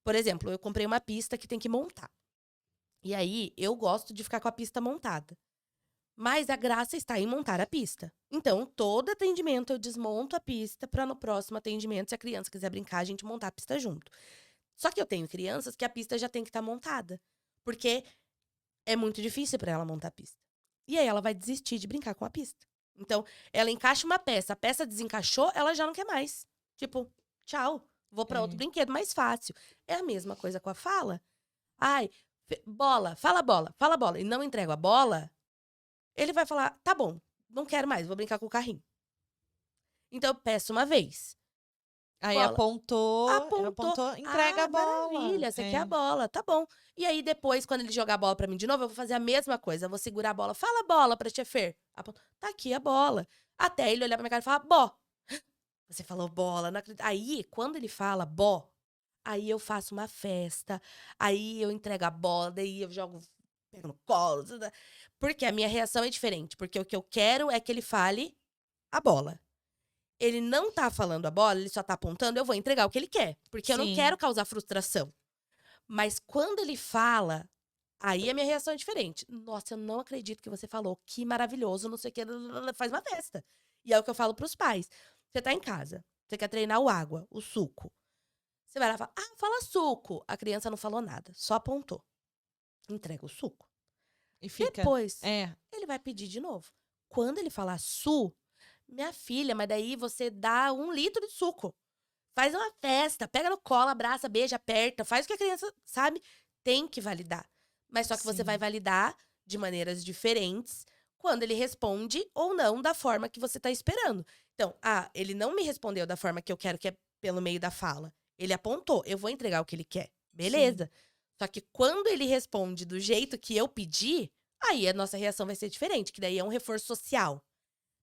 Por exemplo, eu comprei uma pista que tem que montar. E aí eu gosto de ficar com a pista montada. Mas a graça está em montar a pista. Então, todo atendimento eu desmonto a pista para no próximo atendimento, se a criança quiser brincar, a gente montar a pista junto. Só que eu tenho crianças que a pista já tem que estar montada, porque é muito difícil para ela montar a pista. E aí ela vai desistir de brincar com a pista. Então, ela encaixa uma peça, a peça desencaixou, ela já não quer mais. Tipo, tchau, vou para outro É. brinquedo mais fácil. É a mesma coisa com a fala. Ai, bola, fala bola, e não entrego a bola, ele vai falar: "Tá bom, não quero mais, vou brincar com o carrinho". Então eu peço uma vez. Aí Bola. Apontou. apontou, entrega a Ah, bola. maravilha, você quer a É. bola, tá bom. E aí depois, quando ele jogar a bola pra mim de novo, eu vou fazer a mesma coisa, eu vou segurar a bola. "Fala a bola pra tia Fer". Tá aqui a bola. Até ele olhar pra minha cara e falar: "Bó". Você falou bola, não acredito. Aí, quando ele fala "bó", aí eu faço uma festa, aí eu entrego a bola, daí eu jogo, pego no colo, porque a minha reação é diferente, porque o que eu quero é que ele fale a bola. Ele não tá falando a bola, ele só tá apontando, eu vou entregar o que ele quer, porque eu não quero Sim. causar frustração. Mas quando ele fala, aí a minha reação é diferente. "Nossa, eu não acredito que você falou, que maravilhoso, não sei o quê", faz uma festa. E é o que eu falo para os pais. Você tá em casa, você quer treinar o água, o suco. Você vai lá e fala: "Ah, fala suco". A criança não falou nada, só apontou. Entrega o suco. E fica. Depois, É. ele vai pedir de novo. Quando ele falar minha filha, mas daí você dá 1 litro de suco. Faz uma festa, pega no colo, abraça, beija, aperta, faz o que a criança, sabe? Tem que validar. Mas só que você vai Sim. validar de maneiras diferentes quando ele responde ou não da forma que você tá esperando. Então, ele não me respondeu da forma que eu quero, que é pelo meio da fala. Ele apontou, eu vou entregar o que ele quer. Sim. Beleza. Só que quando ele responde do jeito que eu pedi, aí a nossa reação vai ser diferente, que daí é um reforço social,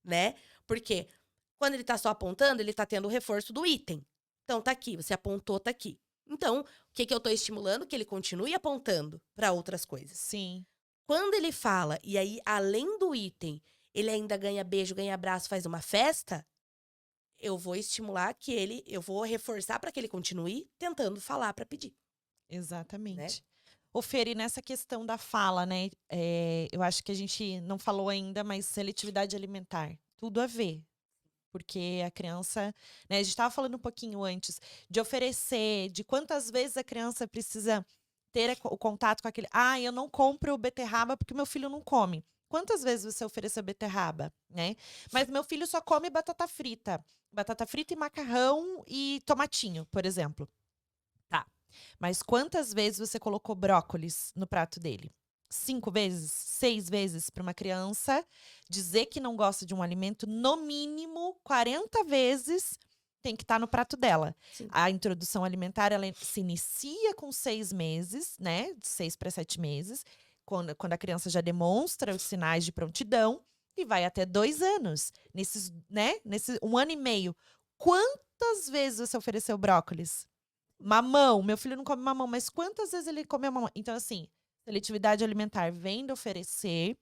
né? Porque quando ele tá só apontando, ele tá tendo o reforço do item. Então, tá aqui, você apontou, tá aqui. Então, o que que eu tô estimulando? Que ele continue apontando para outras coisas. Sim. Quando ele fala, e aí, além do item, ele ainda ganha beijo, ganha abraço, faz uma festa, eu vou estimular que eu vou reforçar para que ele continue tentando falar para pedir, né? Exatamente. Ô, Fer, e nessa questão da fala, né? Eu acho que a gente não falou ainda, mas seletividade alimentar. Tudo a ver. Porque a criança, né? A gente estava falando um pouquinho antes de oferecer, de quantas vezes a criança precisa ter o contato com aquele. Ah, eu não compro beterraba porque meu filho não come. Quantas vezes você ofereceu beterraba, né? Mas meu filho só come batata frita. Batata frita e macarrão e tomatinho, por exemplo. Tá. Mas quantas vezes você colocou brócolis no prato dele? 5 vezes? 6 vezes para uma criança dizer que não gosta de um alimento, no mínimo 40 vezes tem que estar no prato dela. Sim. A introdução alimentar, ela se inicia com 6 meses, né? De 6 para 7 meses, quando a criança já demonstra os sinais de prontidão, e vai até 2 anos. Nesse 1 ano e meio. Quantas vezes você ofereceu brócolis? Mamão, meu filho não come mamão, mas quantas vezes ele come mamão? Então, assim, seletividade alimentar vem de oferecer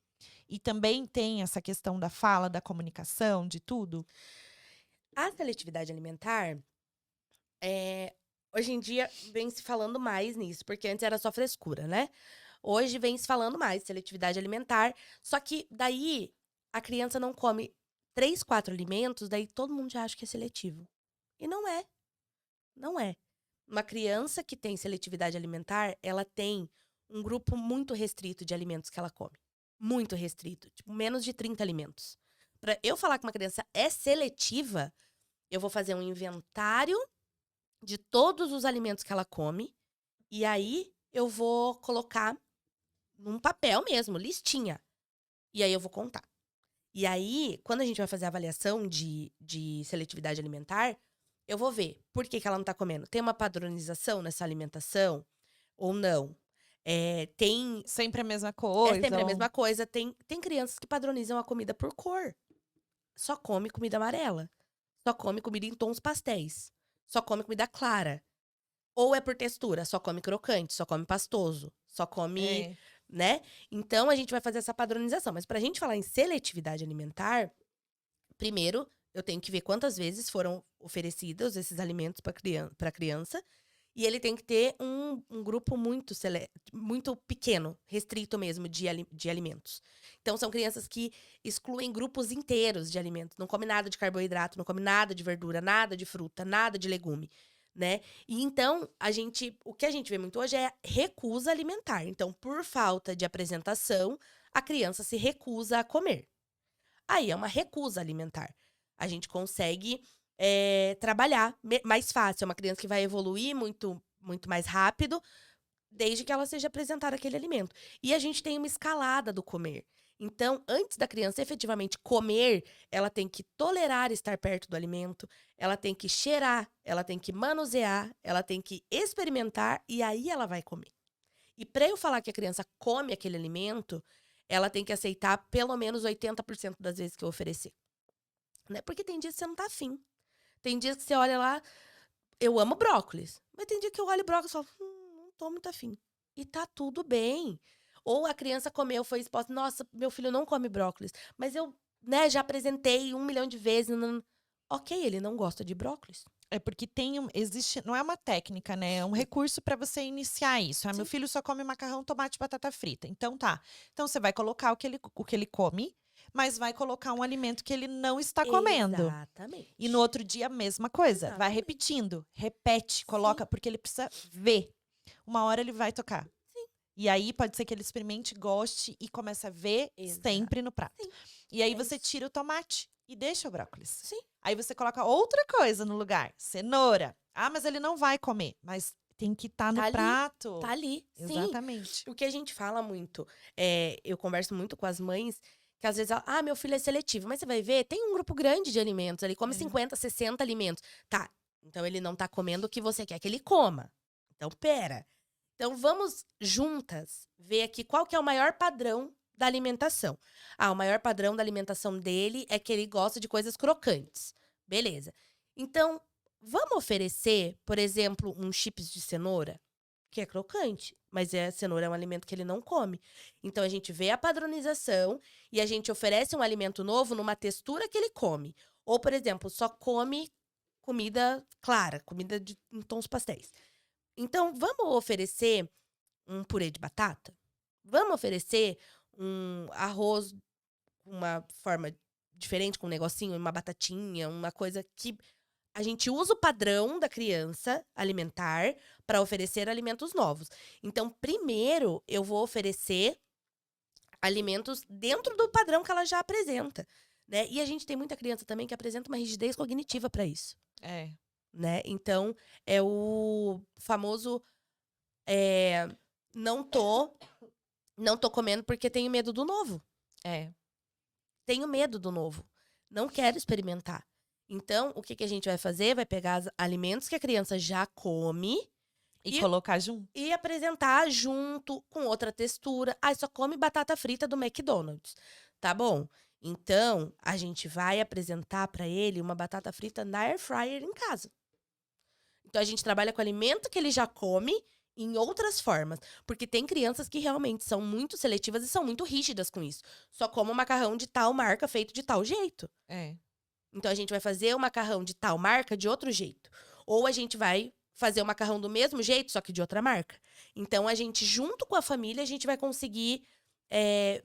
e também tem essa questão da fala, da comunicação, de tudo. A seletividade alimentar, hoje em dia vem se falando mais nisso, porque antes era só frescura, né? Hoje vem se falando mais seletividade alimentar, só que daí a criança não come 3, 4 alimentos, daí todo mundo já acha que é seletivo. E não é, não é. Uma criança que tem seletividade alimentar, ela tem um grupo muito restrito de alimentos que ela come. Muito restrito, tipo menos de 30 alimentos. Para eu falar que uma criança é seletiva, eu vou fazer um inventário de todos os alimentos que ela come, e aí eu vou colocar num papel mesmo, listinha. E aí eu vou contar. E aí, quando a gente vai fazer a avaliação de seletividade alimentar, eu vou ver por que que ela não tá comendo. Tem uma padronização nessa alimentação ou não? Tem. Sempre a mesma É coisa. sempre a mesma coisa. Tem crianças que padronizam a comida por cor. Só come comida amarela. Só come comida em tons pastéis. Só come comida clara. Ou é por textura, só come crocante, só come pastoso, só come, É. né? Então a gente vai fazer essa padronização. Mas pra gente falar em seletividade alimentar, primeiro eu tenho que ver quantas vezes foram oferecidos esses alimentos para criança. E ele tem que ter um grupo muito pequeno, restrito mesmo, de alimentos. Então, são crianças que excluem grupos inteiros de alimentos. Não come nada de carboidrato, não come nada de verdura, nada de fruta, nada de legume, né? E então, o que a gente vê muito hoje é recusa alimentar. Então, por falta de apresentação, a criança se recusa a comer. Aí é uma recusa alimentar. A gente consegue trabalhar mais fácil. É uma criança que vai evoluir muito, muito mais rápido, desde que ela seja apresentada aquele alimento. E a gente tem uma escalada do comer. Então, antes da criança efetivamente comer, ela tem que tolerar estar perto do alimento, ela tem que cheirar, ela tem que manusear, ela tem que experimentar e aí ela vai comer. E para eu falar que a criança come aquele alimento, ela tem que aceitar pelo menos 80% das vezes que eu oferecer. Né? Porque tem dias que você não tá afim. Tem dias que você olha lá, eu amo brócolis. Mas tem dia que eu olho brócolis e falo, não tô muito afim. E tá tudo bem. Ou a criança comeu, foi exposta, nossa, meu filho não come brócolis. Mas eu, né, já apresentei 1 milhão de vezes. Ok, ele não gosta de brócolis. É porque existe, não é uma técnica, né? É um recurso para você iniciar isso. Ah, meu Sim. filho só come macarrão, tomate e batata frita. Então tá. Então você vai colocar o que ele come, mas vai colocar um alimento que ele não está comendo. Exatamente. E no outro dia a mesma coisa. Vai Exatamente. repetindo, repete, coloca, porque ele precisa ver. Uma hora ele vai tocar. Sim. E aí pode ser que ele experimente, goste e comece a ver sempre no prato. Sim. E aí É você isso. tira o tomate e deixa o brócolis. Sim. Aí você coloca outra coisa no lugar, cenoura. Ah, mas ele não vai comer. Mas tem que estar no Tá ali, prato. tá ali. Sim. Exatamente. O que a gente fala muito, eu converso muito com as mães, que às vezes, meu filho é seletivo. Mas você vai ver, tem um grupo grande de alimentos, ele come 50, 60 alimentos. Tá, então ele não tá comendo o que você quer que ele coma. Então, pera. Então, vamos juntas ver aqui qual que é o maior padrão da alimentação. O maior padrão da alimentação dele é que ele gosta de coisas crocantes. Beleza. Então, vamos oferecer, por exemplo, um chips de cenoura, que é crocante, mas a cenoura é um alimento que ele não come. Então, a gente vê a padronização e a gente oferece um alimento novo numa textura que ele come. Ou, por exemplo, só come comida clara, comida em tons pastéis. Então, vamos oferecer um purê de batata? Vamos oferecer um arroz com uma forma diferente, com um negocinho, uma batatinha, uma coisa que a gente usa o padrão da criança alimentar para oferecer alimentos novos. Então, primeiro, eu vou oferecer alimentos dentro do padrão que ela já apresenta, né? E a gente tem muita criança também que apresenta uma rigidez cognitiva para isso, É. né? Então, é o famoso não tô comendo porque tenho medo do novo. É. Tenho medo do novo. Não quero experimentar. Então, o que que a gente vai fazer? Vai pegar os alimentos que a criança já come E colocar junto. e apresentar junto com outra textura. Só come batata frita do McDonald's. Tá bom? Então, a gente vai apresentar para ele uma batata frita na air fryer em casa. Então, a gente trabalha com alimento que ele já come em outras formas. Porque tem crianças que realmente são muito seletivas e são muito rígidas com isso. Só como macarrão de tal marca feito de tal jeito. É. Então, a gente vai fazer o macarrão de tal marca de outro jeito. Ou a gente vai fazer o macarrão do mesmo jeito, só que de outra marca. Então, a gente, junto com a família, a gente vai conseguir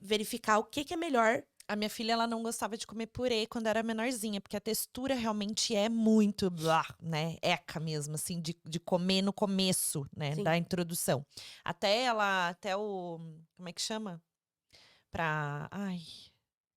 verificar o que é melhor. A minha filha, ela não gostava de comer purê quando era menorzinha, porque a textura realmente é muito, blá, né? Eca mesmo, assim, de comer no começo, né? Sim. Da introdução. Até o, como é que chama?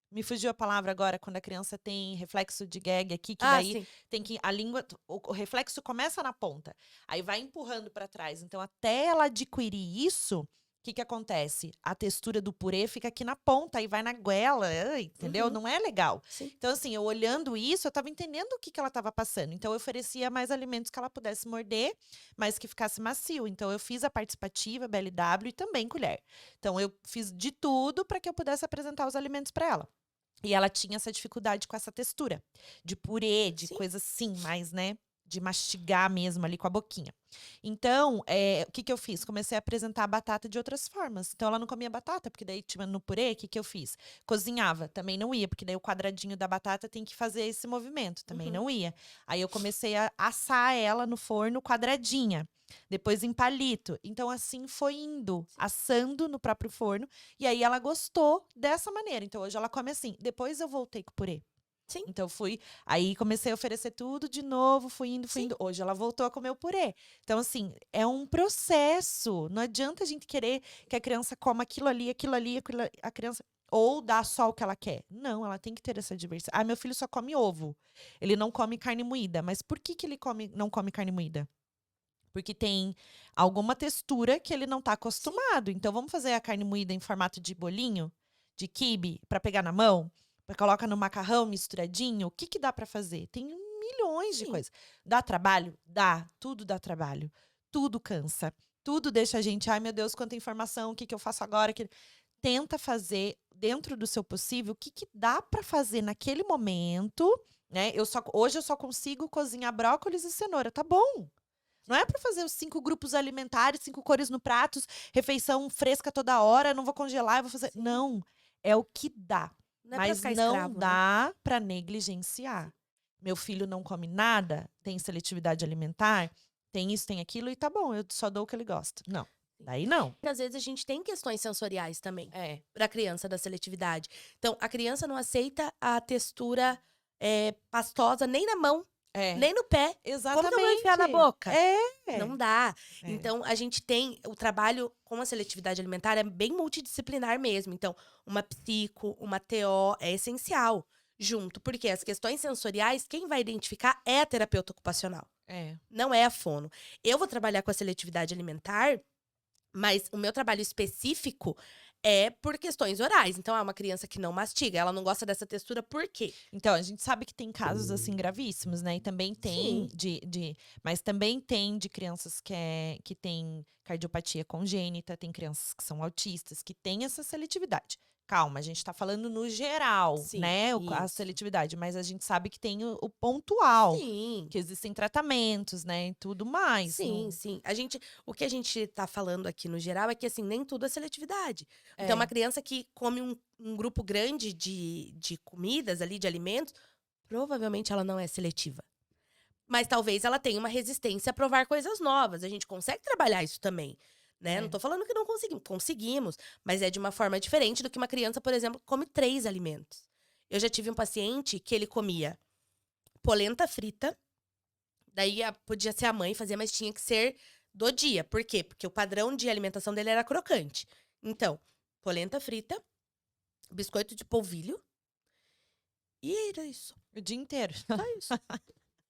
Me fugiu a palavra agora, quando a criança tem reflexo de gag aqui, que daí Sim. tem que, a língua, o reflexo começa na ponta, aí vai empurrando para trás. Então, até ela adquirir isso, o que que acontece? A textura do purê fica aqui na ponta, aí vai na goela, entendeu? Uhum. Não é legal. Sim. Então, assim, eu olhando isso, eu tava entendendo o que que ela tava passando. Então, eu oferecia mais alimentos que ela pudesse morder, mas que ficasse macio. Então, eu fiz a participativa, BLW e também colher. Então, eu fiz de tudo para que eu pudesse apresentar os alimentos para ela. E ela tinha essa dificuldade com essa textura, de purê, de Sim. coisa assim, mais, né? De mastigar mesmo ali com a boquinha. Então, o que que eu fiz? Comecei a apresentar a batata de outras formas. Então, ela não comia batata, porque daí tinha no purê, o que que eu fiz? Cozinhava, também não ia, porque daí o quadradinho da batata tem que fazer esse movimento, também não ia. Aí eu comecei a assar ela no forno quadradinha, depois em palito. Então, assim foi indo, assando no próprio forno. E aí ela gostou dessa maneira. Então, hoje ela come assim. Depois eu voltei com o purê. Sim. Então aí comecei a oferecer tudo de novo, fui indo. Hoje ela voltou a comer o purê. Então, assim, é um processo. Não adianta a gente querer que a criança coma aquilo ali, a criança. Ou dá só o que ela quer. Não, ela tem que ter essa diversidade. Meu filho só come ovo. Ele não come carne moída. Mas por que que ele não come carne moída? Porque tem alguma textura que ele não está acostumado. Então, vamos fazer a carne moída em formato de bolinho, de quibe, para pegar na mão? Coloca no macarrão misturadinho? O que que dá para fazer? Tem milhões de coisas. Dá trabalho? Dá. Tudo dá trabalho. Tudo cansa. Tudo deixa a gente, ai meu Deus, quanta informação, o que que eu faço agora? Tenta fazer, dentro do seu possível, o que que dá para fazer naquele momento, né? Hoje eu só consigo cozinhar brócolis e cenoura, tá bom. Não é para fazer os 5 grupos alimentares, 5 cores no prato, refeição fresca toda hora, não vou congelar, eu vou fazer. Sim. Não, é o que dá. Não é pra Mas ficar não escravo, né? dá para negligenciar. Meu filho não come nada, tem seletividade alimentar, tem isso, tem aquilo, e tá bom, eu só dou o que ele gosta. Não, daí não. Às vezes a gente tem questões sensoriais também É. pra criança da seletividade. Então, a criança não aceita a textura pastosa nem na mão, nem no pé. Exatamente. Como que eu vou enfiar na boca? É. Não dá. É. Então, a gente tem o trabalho com a seletividade alimentar é bem multidisciplinar mesmo. Então, uma psico, uma TO é essencial. junto. Porque as questões sensoriais, quem vai identificar é a terapeuta ocupacional, É. não é a fono. Eu vou trabalhar com a seletividade alimentar, mas o meu trabalho específico é por questões orais. Então, é uma criança que não mastiga, ela não gosta dessa textura, por quê? Então, a gente sabe que tem casos, assim, gravíssimos, né, e também tem Sim. mas também tem de crianças que têm cardiopatia congênita, tem crianças que são autistas, que têm essa seletividade. Calma, a gente tá falando no geral, Sim, né, a isso. seletividade, mas a gente sabe que tem o pontual, Sim. que existem tratamentos, né, e tudo mais, Sim, não sim. O que a gente tá falando aqui no geral é que, assim, nem tudo é seletividade. Então, uma é. criança que come um grupo grande de comidas ali, de alimentos, provavelmente ela não é seletiva. Mas talvez ela tenha uma resistência a provar coisas novas. A gente consegue trabalhar isso também, né? Não É. tô falando que não conseguimos. Conseguimos, mas é de uma forma diferente do que uma criança, por exemplo, que come 3 alimentos. Eu já tive um paciente que ele comia polenta frita, daí podia ser a mãe fazer, mas tinha que ser do dia. Por quê? Porque o padrão de alimentação dele era crocante. Então, polenta frita, biscoito de polvilho e era isso. O dia inteiro. Só isso.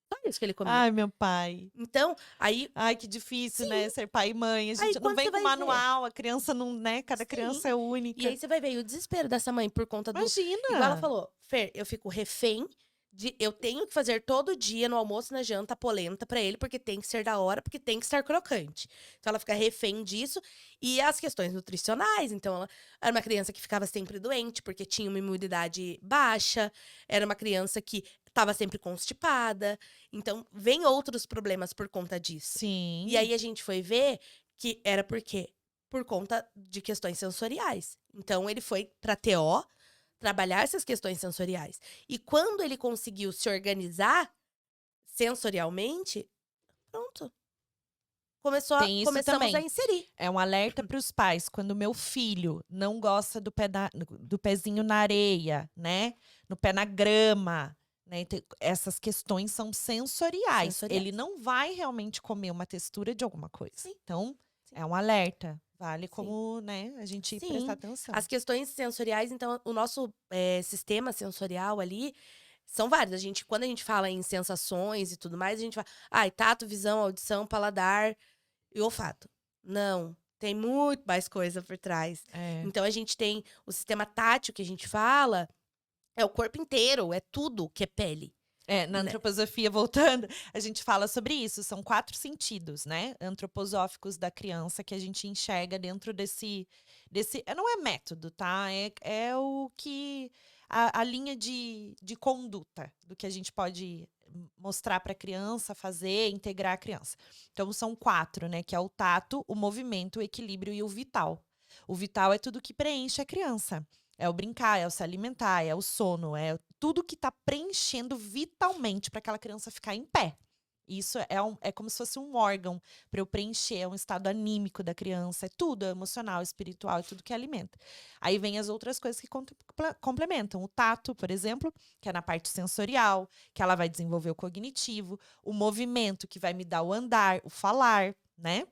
Só isso que ele comia. Ai, meu pai. Então, aí, Ai, que difícil, sim, né, ser pai e mãe. A aí gente não quando vem você com vai ver. manual, a criança não, né, cada Sim. criança é E única. aí você vai ver e o desespero dessa mãe por conta do. Igual ela Imagina! falou, Fer, eu fico refém de. Eu tenho que fazer todo dia, no almoço e na janta, a polenta pra ele, porque tem que ser da hora, porque tem que estar crocante. Então ela fica refém disso. E as questões nutricionais. Então ela era uma criança que ficava sempre doente, porque tinha uma imunidade baixa. Era uma criança que estava sempre constipada. Então, vem outros problemas por conta disso. E Sim. aí a gente foi ver que era por quê? Por conta de questões sensoriais. Então, ele foi pra TO trabalhar essas questões sensoriais. E quando ele conseguiu se organizar sensorialmente, pronto. Tem isso Começamos a também. inserir. É um alerta para os pais. Quando o meu filho não gosta do pezinho na areia, né? No pé na grama, né? Essas questões são sensoriais. Ele Sensoriais. não vai realmente comer uma textura de alguma coisa. Sim, Então, sim, é um alerta. Vale sim. como, né, a gente prestar Sim. atenção. As questões sensoriais, então, o nosso sistema sensorial ali são vários. Quando a gente fala em sensações e tudo mais, a gente fala, ai, tato, visão, audição, paladar e olfato. Não, tem muito mais coisa por trás. É. Então, a gente tem o sistema tátil que a gente fala, é o corpo inteiro, é tudo que é pele, É, na né? antroposofia, voltando, a gente fala sobre isso. São 4 sentidos, né? Antroposóficos da criança que a gente enxerga dentro desse. Não é método, tá? É o que. A linha de conduta do que a gente pode mostrar para a criança, fazer, integrar a criança. Então, são 4, né? Que é o tato, o movimento, o equilíbrio e o vital. O vital é tudo que preenche a criança. É o brincar, é o se alimentar, é o sono, é tudo que está preenchendo vitalmente para aquela criança ficar em pé. Isso é como se fosse um órgão para eu preencher, é um estado anímico da criança, é tudo, é emocional, espiritual, é tudo que alimenta. Aí vem as outras coisas que complementam. O tato, por exemplo, que é na parte sensorial, que ela vai desenvolver o cognitivo, o movimento, que vai me dar o andar, o falar, né?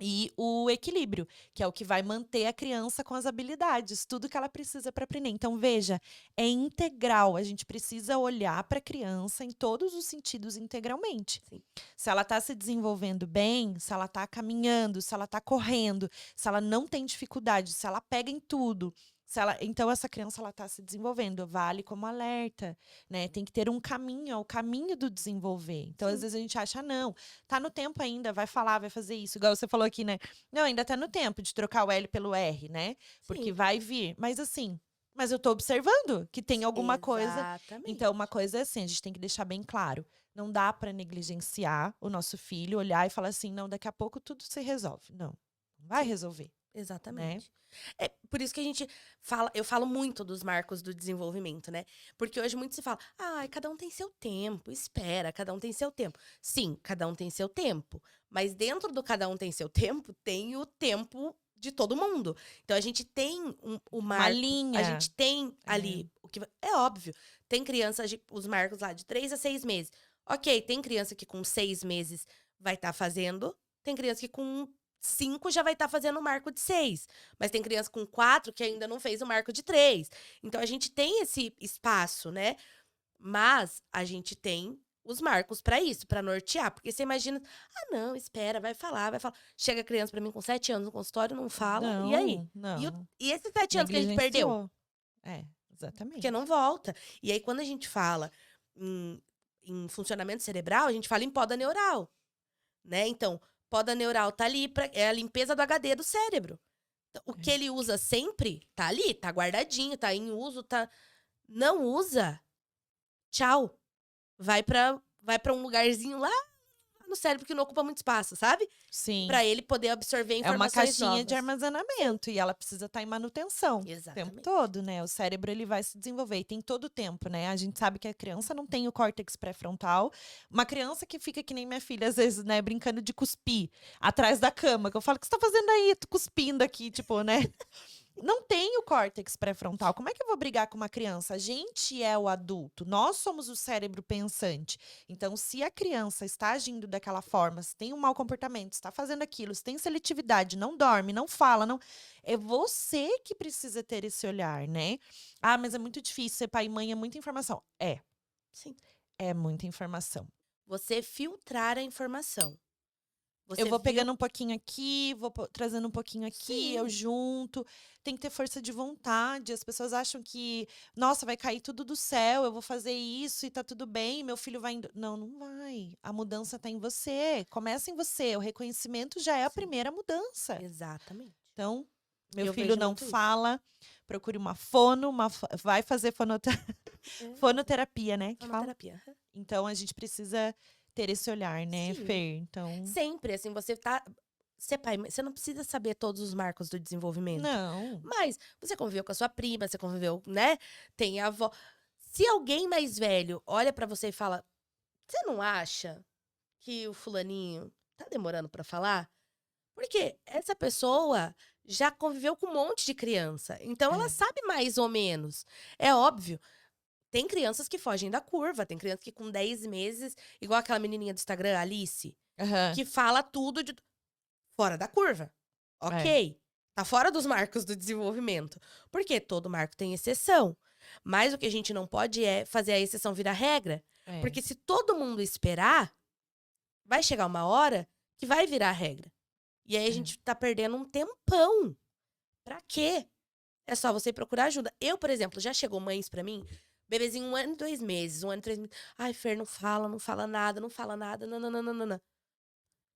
E o equilíbrio, que é o que vai manter a criança com as habilidades, tudo que ela precisa para aprender. Então, veja, é integral. A gente precisa olhar para a criança em todos os sentidos integralmente. Sim. Se ela está se desenvolvendo bem, se ela está caminhando, se ela está correndo, se ela não tem dificuldade, se ela pega em tudo. Então, essa criança ela está se desenvolvendo, vale como alerta, né? Tem que ter um caminho, é o caminho do desenvolver. Então, às Sim. vezes a gente acha, não, tá no tempo ainda, vai falar, vai fazer isso. Igual você falou aqui, né? Não, ainda tá no tempo de trocar o L pelo R, né? Porque Sim. vai vir. Mas assim, mas eu tô observando que tem alguma coisa. Exatamente. Então, uma coisa é assim, a gente tem que deixar bem claro. Não dá para negligenciar o nosso filho, olhar e falar assim, não, daqui a pouco tudo se resolve. Não, não vai Sim. resolver, né? Exatamente. É por isso que a gente fala, eu falo muito dos marcos do desenvolvimento, né? Porque hoje muito se fala, ai, cada um tem seu tempo, espera, cada um tem seu tempo. Sim, cada um tem seu tempo. Mas dentro do cada um tem seu tempo, tem o tempo de todo mundo. Então a gente tem o Uma marco, a linha. gente tem ali o que é óbvio. Tem crianças, os marcos lá de 3 a 6 meses. Ok, tem criança que com 6 meses vai estar fazendo, tem criança que com 5 já vai estar fazendo o marco de 6. Mas tem criança com 4 que ainda não fez o marco de 3. Então, a gente tem esse espaço, né? Mas a gente tem os marcos para isso, para nortear. Porque você imagina, não, espera, vai falar, vai falar. Chega a criança para mim com 7 anos no consultório, não fala, e aí? Não, não. E esses 7 anos que a gente perdeu? Negligenciou. Exatamente. Porque não volta. E aí, quando a gente fala em funcionamento cerebral, a gente fala em poda neural, né? Então, poda neural tá ali, é a limpeza do HD do cérebro. Então, o que ele usa sempre, tá ali, tá guardadinho, tá em uso, tá... Não usa, tchau. Vai pra um lugarzinho lá no cérebro que não ocupa muito espaço, sabe? Sim. Pra ele poder absorver É uma informações caixinha novas. de armazenamento e ela precisa estar em manutenção o tempo Exatamente. todo, né? O cérebro ele vai se desenvolver e tem todo o tempo, né? A gente sabe que a criança não tem o córtex pré-frontal. Uma criança que fica que nem minha filha, às vezes, né, brincando de cuspir atrás da cama, que eu falo, o que você tá fazendo aí? Tô cuspindo aqui, tipo, né? Não tem o córtex pré-frontal. Como é que eu vou brigar com uma criança? A gente é o adulto, nós somos o cérebro pensante. Então, se a criança está agindo daquela forma, se tem um mau comportamento, está fazendo aquilo, se tem seletividade, não dorme, não fala, não. É você que precisa ter esse olhar, né? Ah, mas é muito difícil ser pai e mãe, é muita informação. Sim. É muita informação. Você filtrar a informação. Eu vou pegando um pouquinho aqui, vou trazendo um pouquinho aqui, Sim. eu junto. Tem que ter força de vontade. As pessoas acham que, nossa, vai cair tudo do céu, eu vou fazer isso e tá tudo bem, meu filho vai indo. Não, não vai. A mudança tá em você. Começa em você. O reconhecimento já é a primeira mudança. Exatamente. Então, meu Eu filho vejo não muito isso. fala, procure uma fono, vai fazer fonoterapia, né? que fala? Fonoterapia. Então, a gente precisa ter esse olhar, né, Sim. Fer? Então, Sempre, assim, você pai, você não precisa saber todos os marcos do desenvolvimento. não. Mas você conviveu com a sua prima, você conviveu, né? Tem a avó. Se alguém mais velho olha pra você e fala: "Você não acha que o fulaninho tá demorando pra falar?" Porque essa pessoa já conviveu com um monte de criança. Então ela É. sabe mais ou menos. É óbvio. Tem crianças que fogem da curva, tem criança que com 10 meses, igual aquela menininha do Instagram, a Alice, Aham. que fala tudo de fora da curva. Ok. Tá fora dos marcos do desenvolvimento. Porque todo marco tem exceção. Mas o que a gente não pode é fazer a exceção virar regra. É. Porque se todo mundo esperar, vai chegar uma hora que vai virar regra. E aí a gente tá perdendo um tempão. Pra quê? É só você procurar ajuda. Eu, por exemplo, já chegou mães pra mim, bebezinho 1 ano e 2 meses, 1 ano e 3 meses. Ai, Fer, não fala nada, não fala nada, nananana.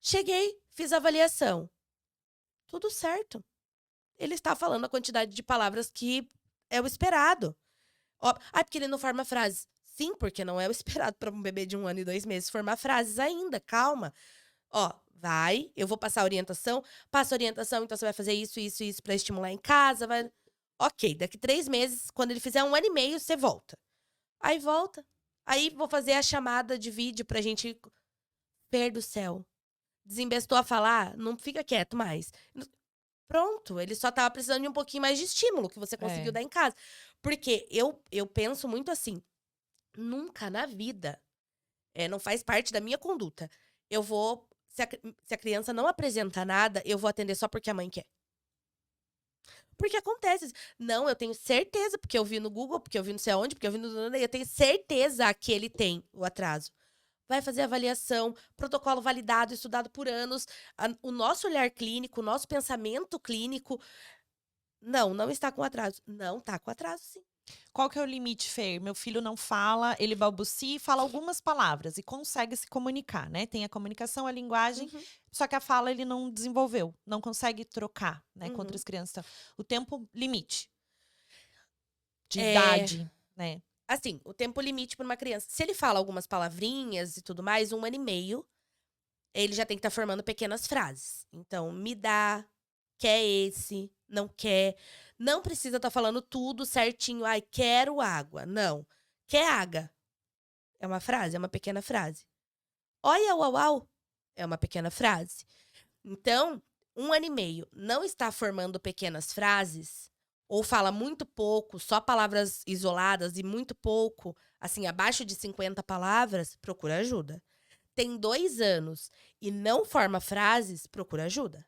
Cheguei, fiz a avaliação. Tudo certo. Ele está falando a quantidade de palavras que é o esperado. Porque ele não forma frases. Sim, porque não é o esperado para um bebê de 1 ano e 2 meses formar frases ainda. Calma. Vai, eu vou passar a orientação. Passa a orientação, então você vai fazer isso, isso, isso para estimular em casa. Vai... Ok, daqui 3 meses, quando ele fizer 1 ano e meio, você volta. Aí volta. Aí vou fazer a chamada de vídeo pra gente... Fer do céu. Desembestou a falar, não fica quieto mais. Pronto, ele só tava precisando de um pouquinho mais de estímulo que você conseguiu dar em casa. Porque eu penso muito assim, nunca na vida, não faz parte da minha conduta. Eu vou, se a criança não apresenta nada, eu vou atender só porque a mãe quer. Porque acontece. Não, eu tenho certeza, porque eu vi no Google, porque eu vi não sei aonde, porque eu vi no... Eu tenho certeza que ele tem o atraso. Vai fazer avaliação, protocolo validado, estudado por anos. O nosso olhar clínico, o nosso pensamento clínico. Não está com atraso. Não tá com atraso, sim. Qual que é o limite, Fer? Meu filho não fala, ele balbucia e fala algumas palavras e consegue se comunicar, né? Tem a comunicação, a linguagem, só que a fala ele não desenvolveu, não consegue trocar, né, com outras crianças. Então, o tempo limite de idade, né? Assim, o tempo limite para uma criança. Se ele fala algumas palavrinhas e tudo mais, 1 ano e meio, ele já tem que estar formando pequenas frases. Então, me dá, quer esse, não quer. Não precisa estar falando tudo certinho. Ai, quero água. Não. Quer água. É uma frase, é uma pequena frase. Olha, uau, uau. É uma pequena frase. Então, 1 ano e meio não está formando pequenas frases, ou fala muito pouco, só palavras isoladas e muito pouco, assim, abaixo de 50 palavras, procura ajuda. Tem 2 anos e não forma frases, procura ajuda.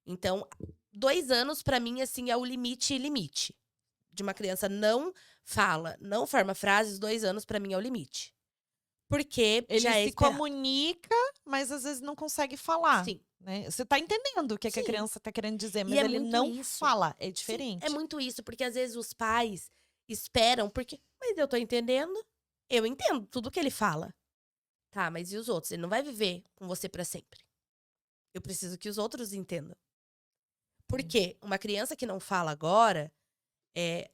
Então, 2 anos pra mim, assim, é o limite de uma criança não fala, não forma frases, 2 anos pra mim é o limite. Porque Ele já é se esperado. comunica, mas às vezes não consegue falar, Sim, né. Você tá entendendo o que a sim. criança tá querendo dizer, E mas é ele muito não isso. fala, é Sim, é diferente. muito isso, porque às vezes os pais esperam, porque mas eu tô entendendo, eu entendo tudo que ele fala. Tá, mas e os outros? Ele não vai viver com você pra sempre. Eu preciso que os outros entendam. Por É. quê? Uma criança que não fala agora,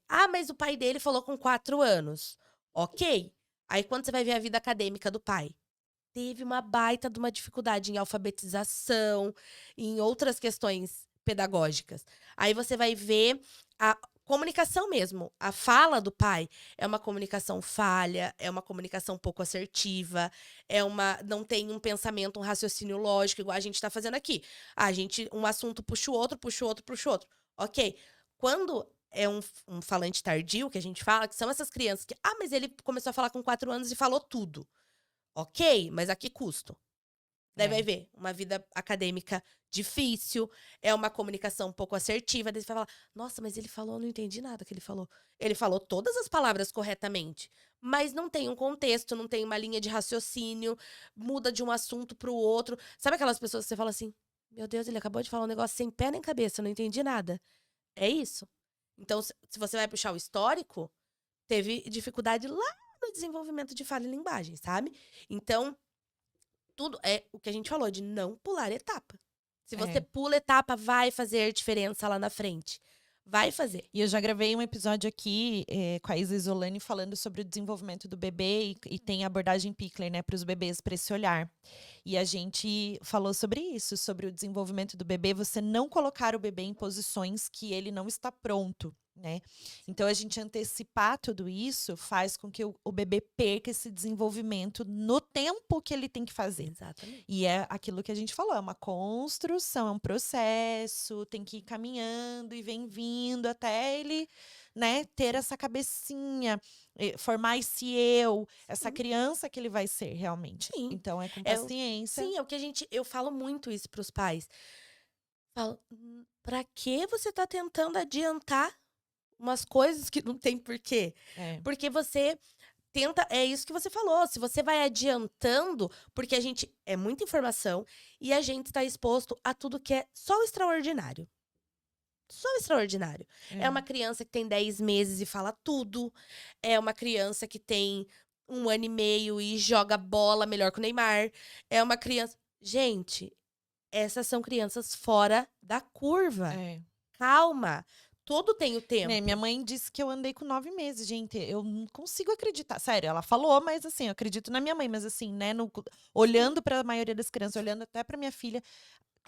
"Ah, mas o pai dele falou com 4 anos". Ok. Aí quando você vai ver a vida acadêmica do pai? Teve uma baita de uma dificuldade em alfabetização, em outras questões pedagógicas. Aí você vai ver a comunicação mesmo, a fala do pai é uma comunicação falha, é uma comunicação pouco assertiva, não tem um pensamento, um raciocínio lógico igual a gente está fazendo aqui. A gente um assunto puxa o outro, puxa o outro, puxa o outro. Ok. Quando é um falante tardio, que a gente fala, que são essas crianças que, mas ele começou a falar com 4 anos e falou tudo. Ok, mas a que custo? Daí vai É. ver, uma vida acadêmica difícil, é uma comunicação um pouco assertiva, daí você vai falar: "Nossa, mas ele falou, eu não entendi nada que ele falou". Ele falou todas as palavras corretamente, mas não tem um contexto, não tem uma linha de raciocínio, muda de um assunto para o outro. Sabe aquelas pessoas que você fala assim: "Meu Deus, ele acabou de falar um negócio sem pé nem cabeça, eu não entendi nada". É isso. Então se você vai puxar o histórico, teve dificuldade lá no desenvolvimento de fala e linguagem, sabe. Então tudo é o que a gente falou de não pular etapa. Se você É. pula etapa, vai fazer diferença lá na frente. Vai fazer. E eu já gravei um episódio aqui, com a Isa Isolani falando sobre o desenvolvimento do bebê e tem a abordagem Pickler, né, para os bebês, para esse olhar. E a gente falou sobre isso, sobre o desenvolvimento do bebê, você não colocar o bebê em posições que ele não está pronto, né. Então a gente antecipar tudo isso faz com que o bebê perca esse desenvolvimento no tempo que ele tem que fazer. Exatamente. E é aquilo que a gente falou, é uma construção, é um processo, tem que ir caminhando e vem vindo até ele, né, ter essa cabecinha, formar esse eu, essa Sim, criança que ele vai ser realmente. sim. Então é com É o paciência. sim, é o que eu falo muito isso para os pais. Falo: pra que você tá tentando adiantar umas coisas que não tem porquê?". É, Porque você tenta é isso que você falou, se você vai adiantando porque a gente é muita informação e a gente está exposto a tudo que é só o extraordinário. Só o extraordinário. É é. uma criança que tem 10 meses e fala tudo, é uma criança que tem 1 ano e meio e joga bola melhor que o Neymar, é uma criança gente, essas são crianças fora da curva. É. Calma, tudo tem o Né, minha tempo. mãe disse que eu andei com 9 meses, gente, eu não consigo acreditar. Sério, ela falou, mas assim, eu acredito na minha mãe, mas assim, né, Sim. olhando para a maioria das crianças, olhando até para minha filha,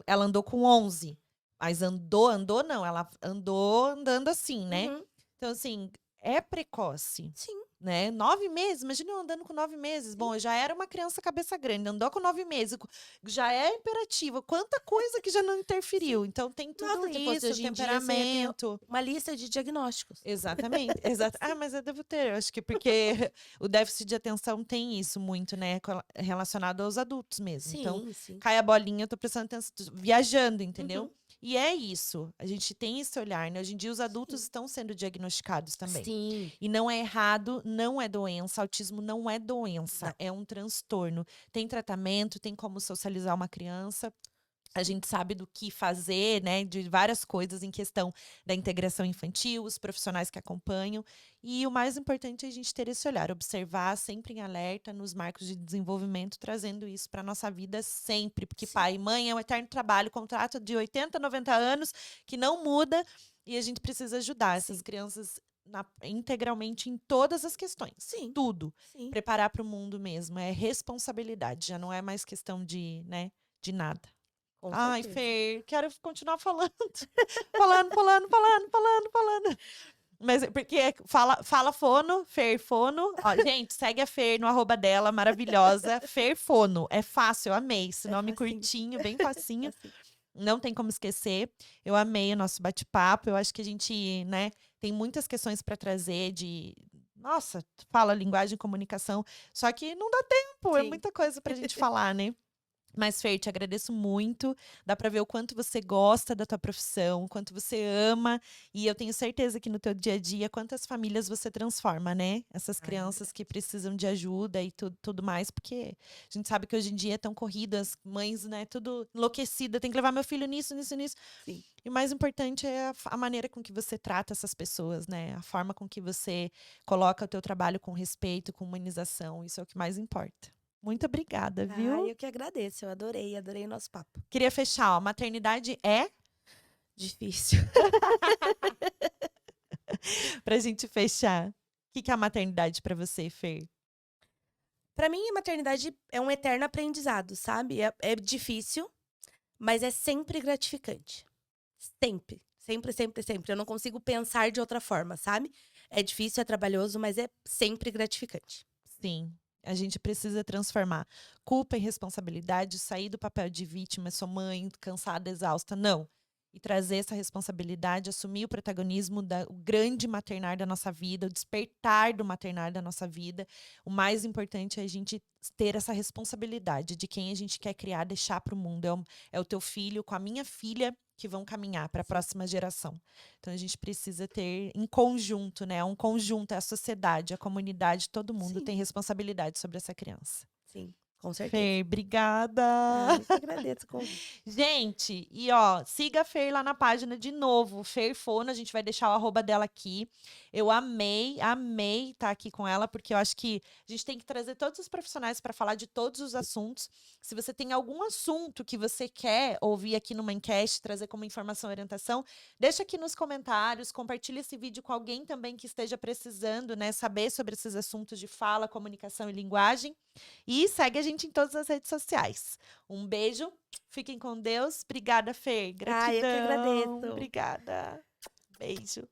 ela andou com 11, mas andou não, ela andou andando assim, né. Uhum. Então assim, é precoce, Sim, né, 9 meses, imagina eu andando com 9 meses. sim. Bom, eu já era uma criança cabeça grande, andou com 9 meses, já é imperativa, quanta coisa que já não Sim. interferiu. Então tem tudo Nossa, se fosse isso, hoje em dia, você ia ter temperamento. uma lista de diagnósticos. Exatamente, exata mas eu devo ter, eu acho que porque o déficit de atenção tem isso muito, né, relacionado aos adultos mesmo. Então, Sim, sim. cai a bolinha, eu tô prestando atenção, viajando, entendeu. Uhum. E é isso, a gente tem esse olhar, né, hoje em dia os adultos Sim. estão sendo diagnosticados também. Sim. E não é errado, não é doença, autismo não é doença, Não. é um transtorno. Tem tratamento, tem como socializar uma criança. A Sim. gente sabe do que fazer, né, de várias coisas em questão da integração infantil, os profissionais que acompanham. E o mais importante é a gente ter esse olhar, observar sempre em alerta nos marcos de desenvolvimento, trazendo isso para nossa vida sempre, porque Sim. pai e mãe é um eterno trabalho, contrato de 80, 90 anos que não muda e a gente precisa ajudar essas Sim. crianças integralmente em todas as questões, Sim. tudo. Sim. Preparar para o mundo mesmo, é responsabilidade, já não é mais questão de, né, de nada. Com Ai, certeza. Fer, quero continuar falando. Falando. Mas é porque fala fono, Fer Fono. Ó, gente, segue a Fer no arroba dela, maravilhosa. Fer Fono. É fácil, eu amei. Esse É nome facinho. curtinho, bem É facinho. facinho. Não tem como esquecer. Eu amei o nosso bate-papo. Eu acho que a gente, né, tem muitas questões para trazer de. Nossa, fala linguagem e comunicação. Só que não dá tempo, é Sim. muita coisa pra gente falar, né? Mas, Fer, te agradeço muito. Dá pra ver o quanto você gosta da tua profissão, o quanto você ama. E eu tenho certeza que no teu dia a dia, quantas famílias você transforma, né? Essas Ai, crianças que precisam de ajuda e tudo mais. Porque a gente sabe que hoje em dia é tão corrido, as mães, né? Tudo enlouquecida. Tem que levar meu filho nisso, nisso, nisso. sim, E o mais importante é a maneira com que você trata essas pessoas, né? A forma com que você coloca o teu trabalho com respeito, com humanização. Isso é o que mais importa. Muito obrigada, ai, viu? eu que agradeço, eu adorei o nosso papo. Queria fechar, ó. Maternidade é, Difícil. pra gente fechar. O que que é a maternidade pra você, Fer? Pra mim, a maternidade é um eterno aprendizado, sabe? É difícil, mas é sempre gratificante. Sempre. Sempre, sempre, sempre. Eu não consigo pensar de outra forma, sabe? É difícil, é trabalhoso, mas é sempre gratificante. Sim, a gente precisa transformar culpa em responsabilidade, sair do papel de vítima, sou mãe, cansada, exausta. Não. E trazer essa responsabilidade, assumir o protagonismo, o grande maternar da nossa vida, o despertar do maternar da nossa vida. O mais importante é a gente ter essa responsabilidade de quem a gente quer criar, deixar para o mundo. É o teu filho com a minha filha que vão caminhar para a Sim, próxima geração. Então a gente precisa ter em conjunto, né? Um conjunto, é a sociedade, a comunidade, todo mundo sim, tem responsabilidade sobre essa criança. sim, com certeza. Fer, obrigada! Ah, eu que agradeço o convite. Gente, e ó, siga a Fer lá na página de novo, Fer Fono, a gente vai deixar o arroba dela aqui. Eu amei estar aqui com ela, porque eu acho que a gente tem que trazer todos os profissionais para falar de todos os assuntos. Se você tem algum assunto que você quer ouvir aqui no Mindcast, trazer como informação e orientação, deixa aqui nos comentários, compartilha esse vídeo com alguém também que esteja precisando, né, saber sobre esses assuntos de fala, comunicação e linguagem. E segue a gente em todas as redes sociais. Um beijo. Fiquem com Deus. Obrigada, Fer. Ah, eu que Gratidão. agradeço. Obrigada. Beijo.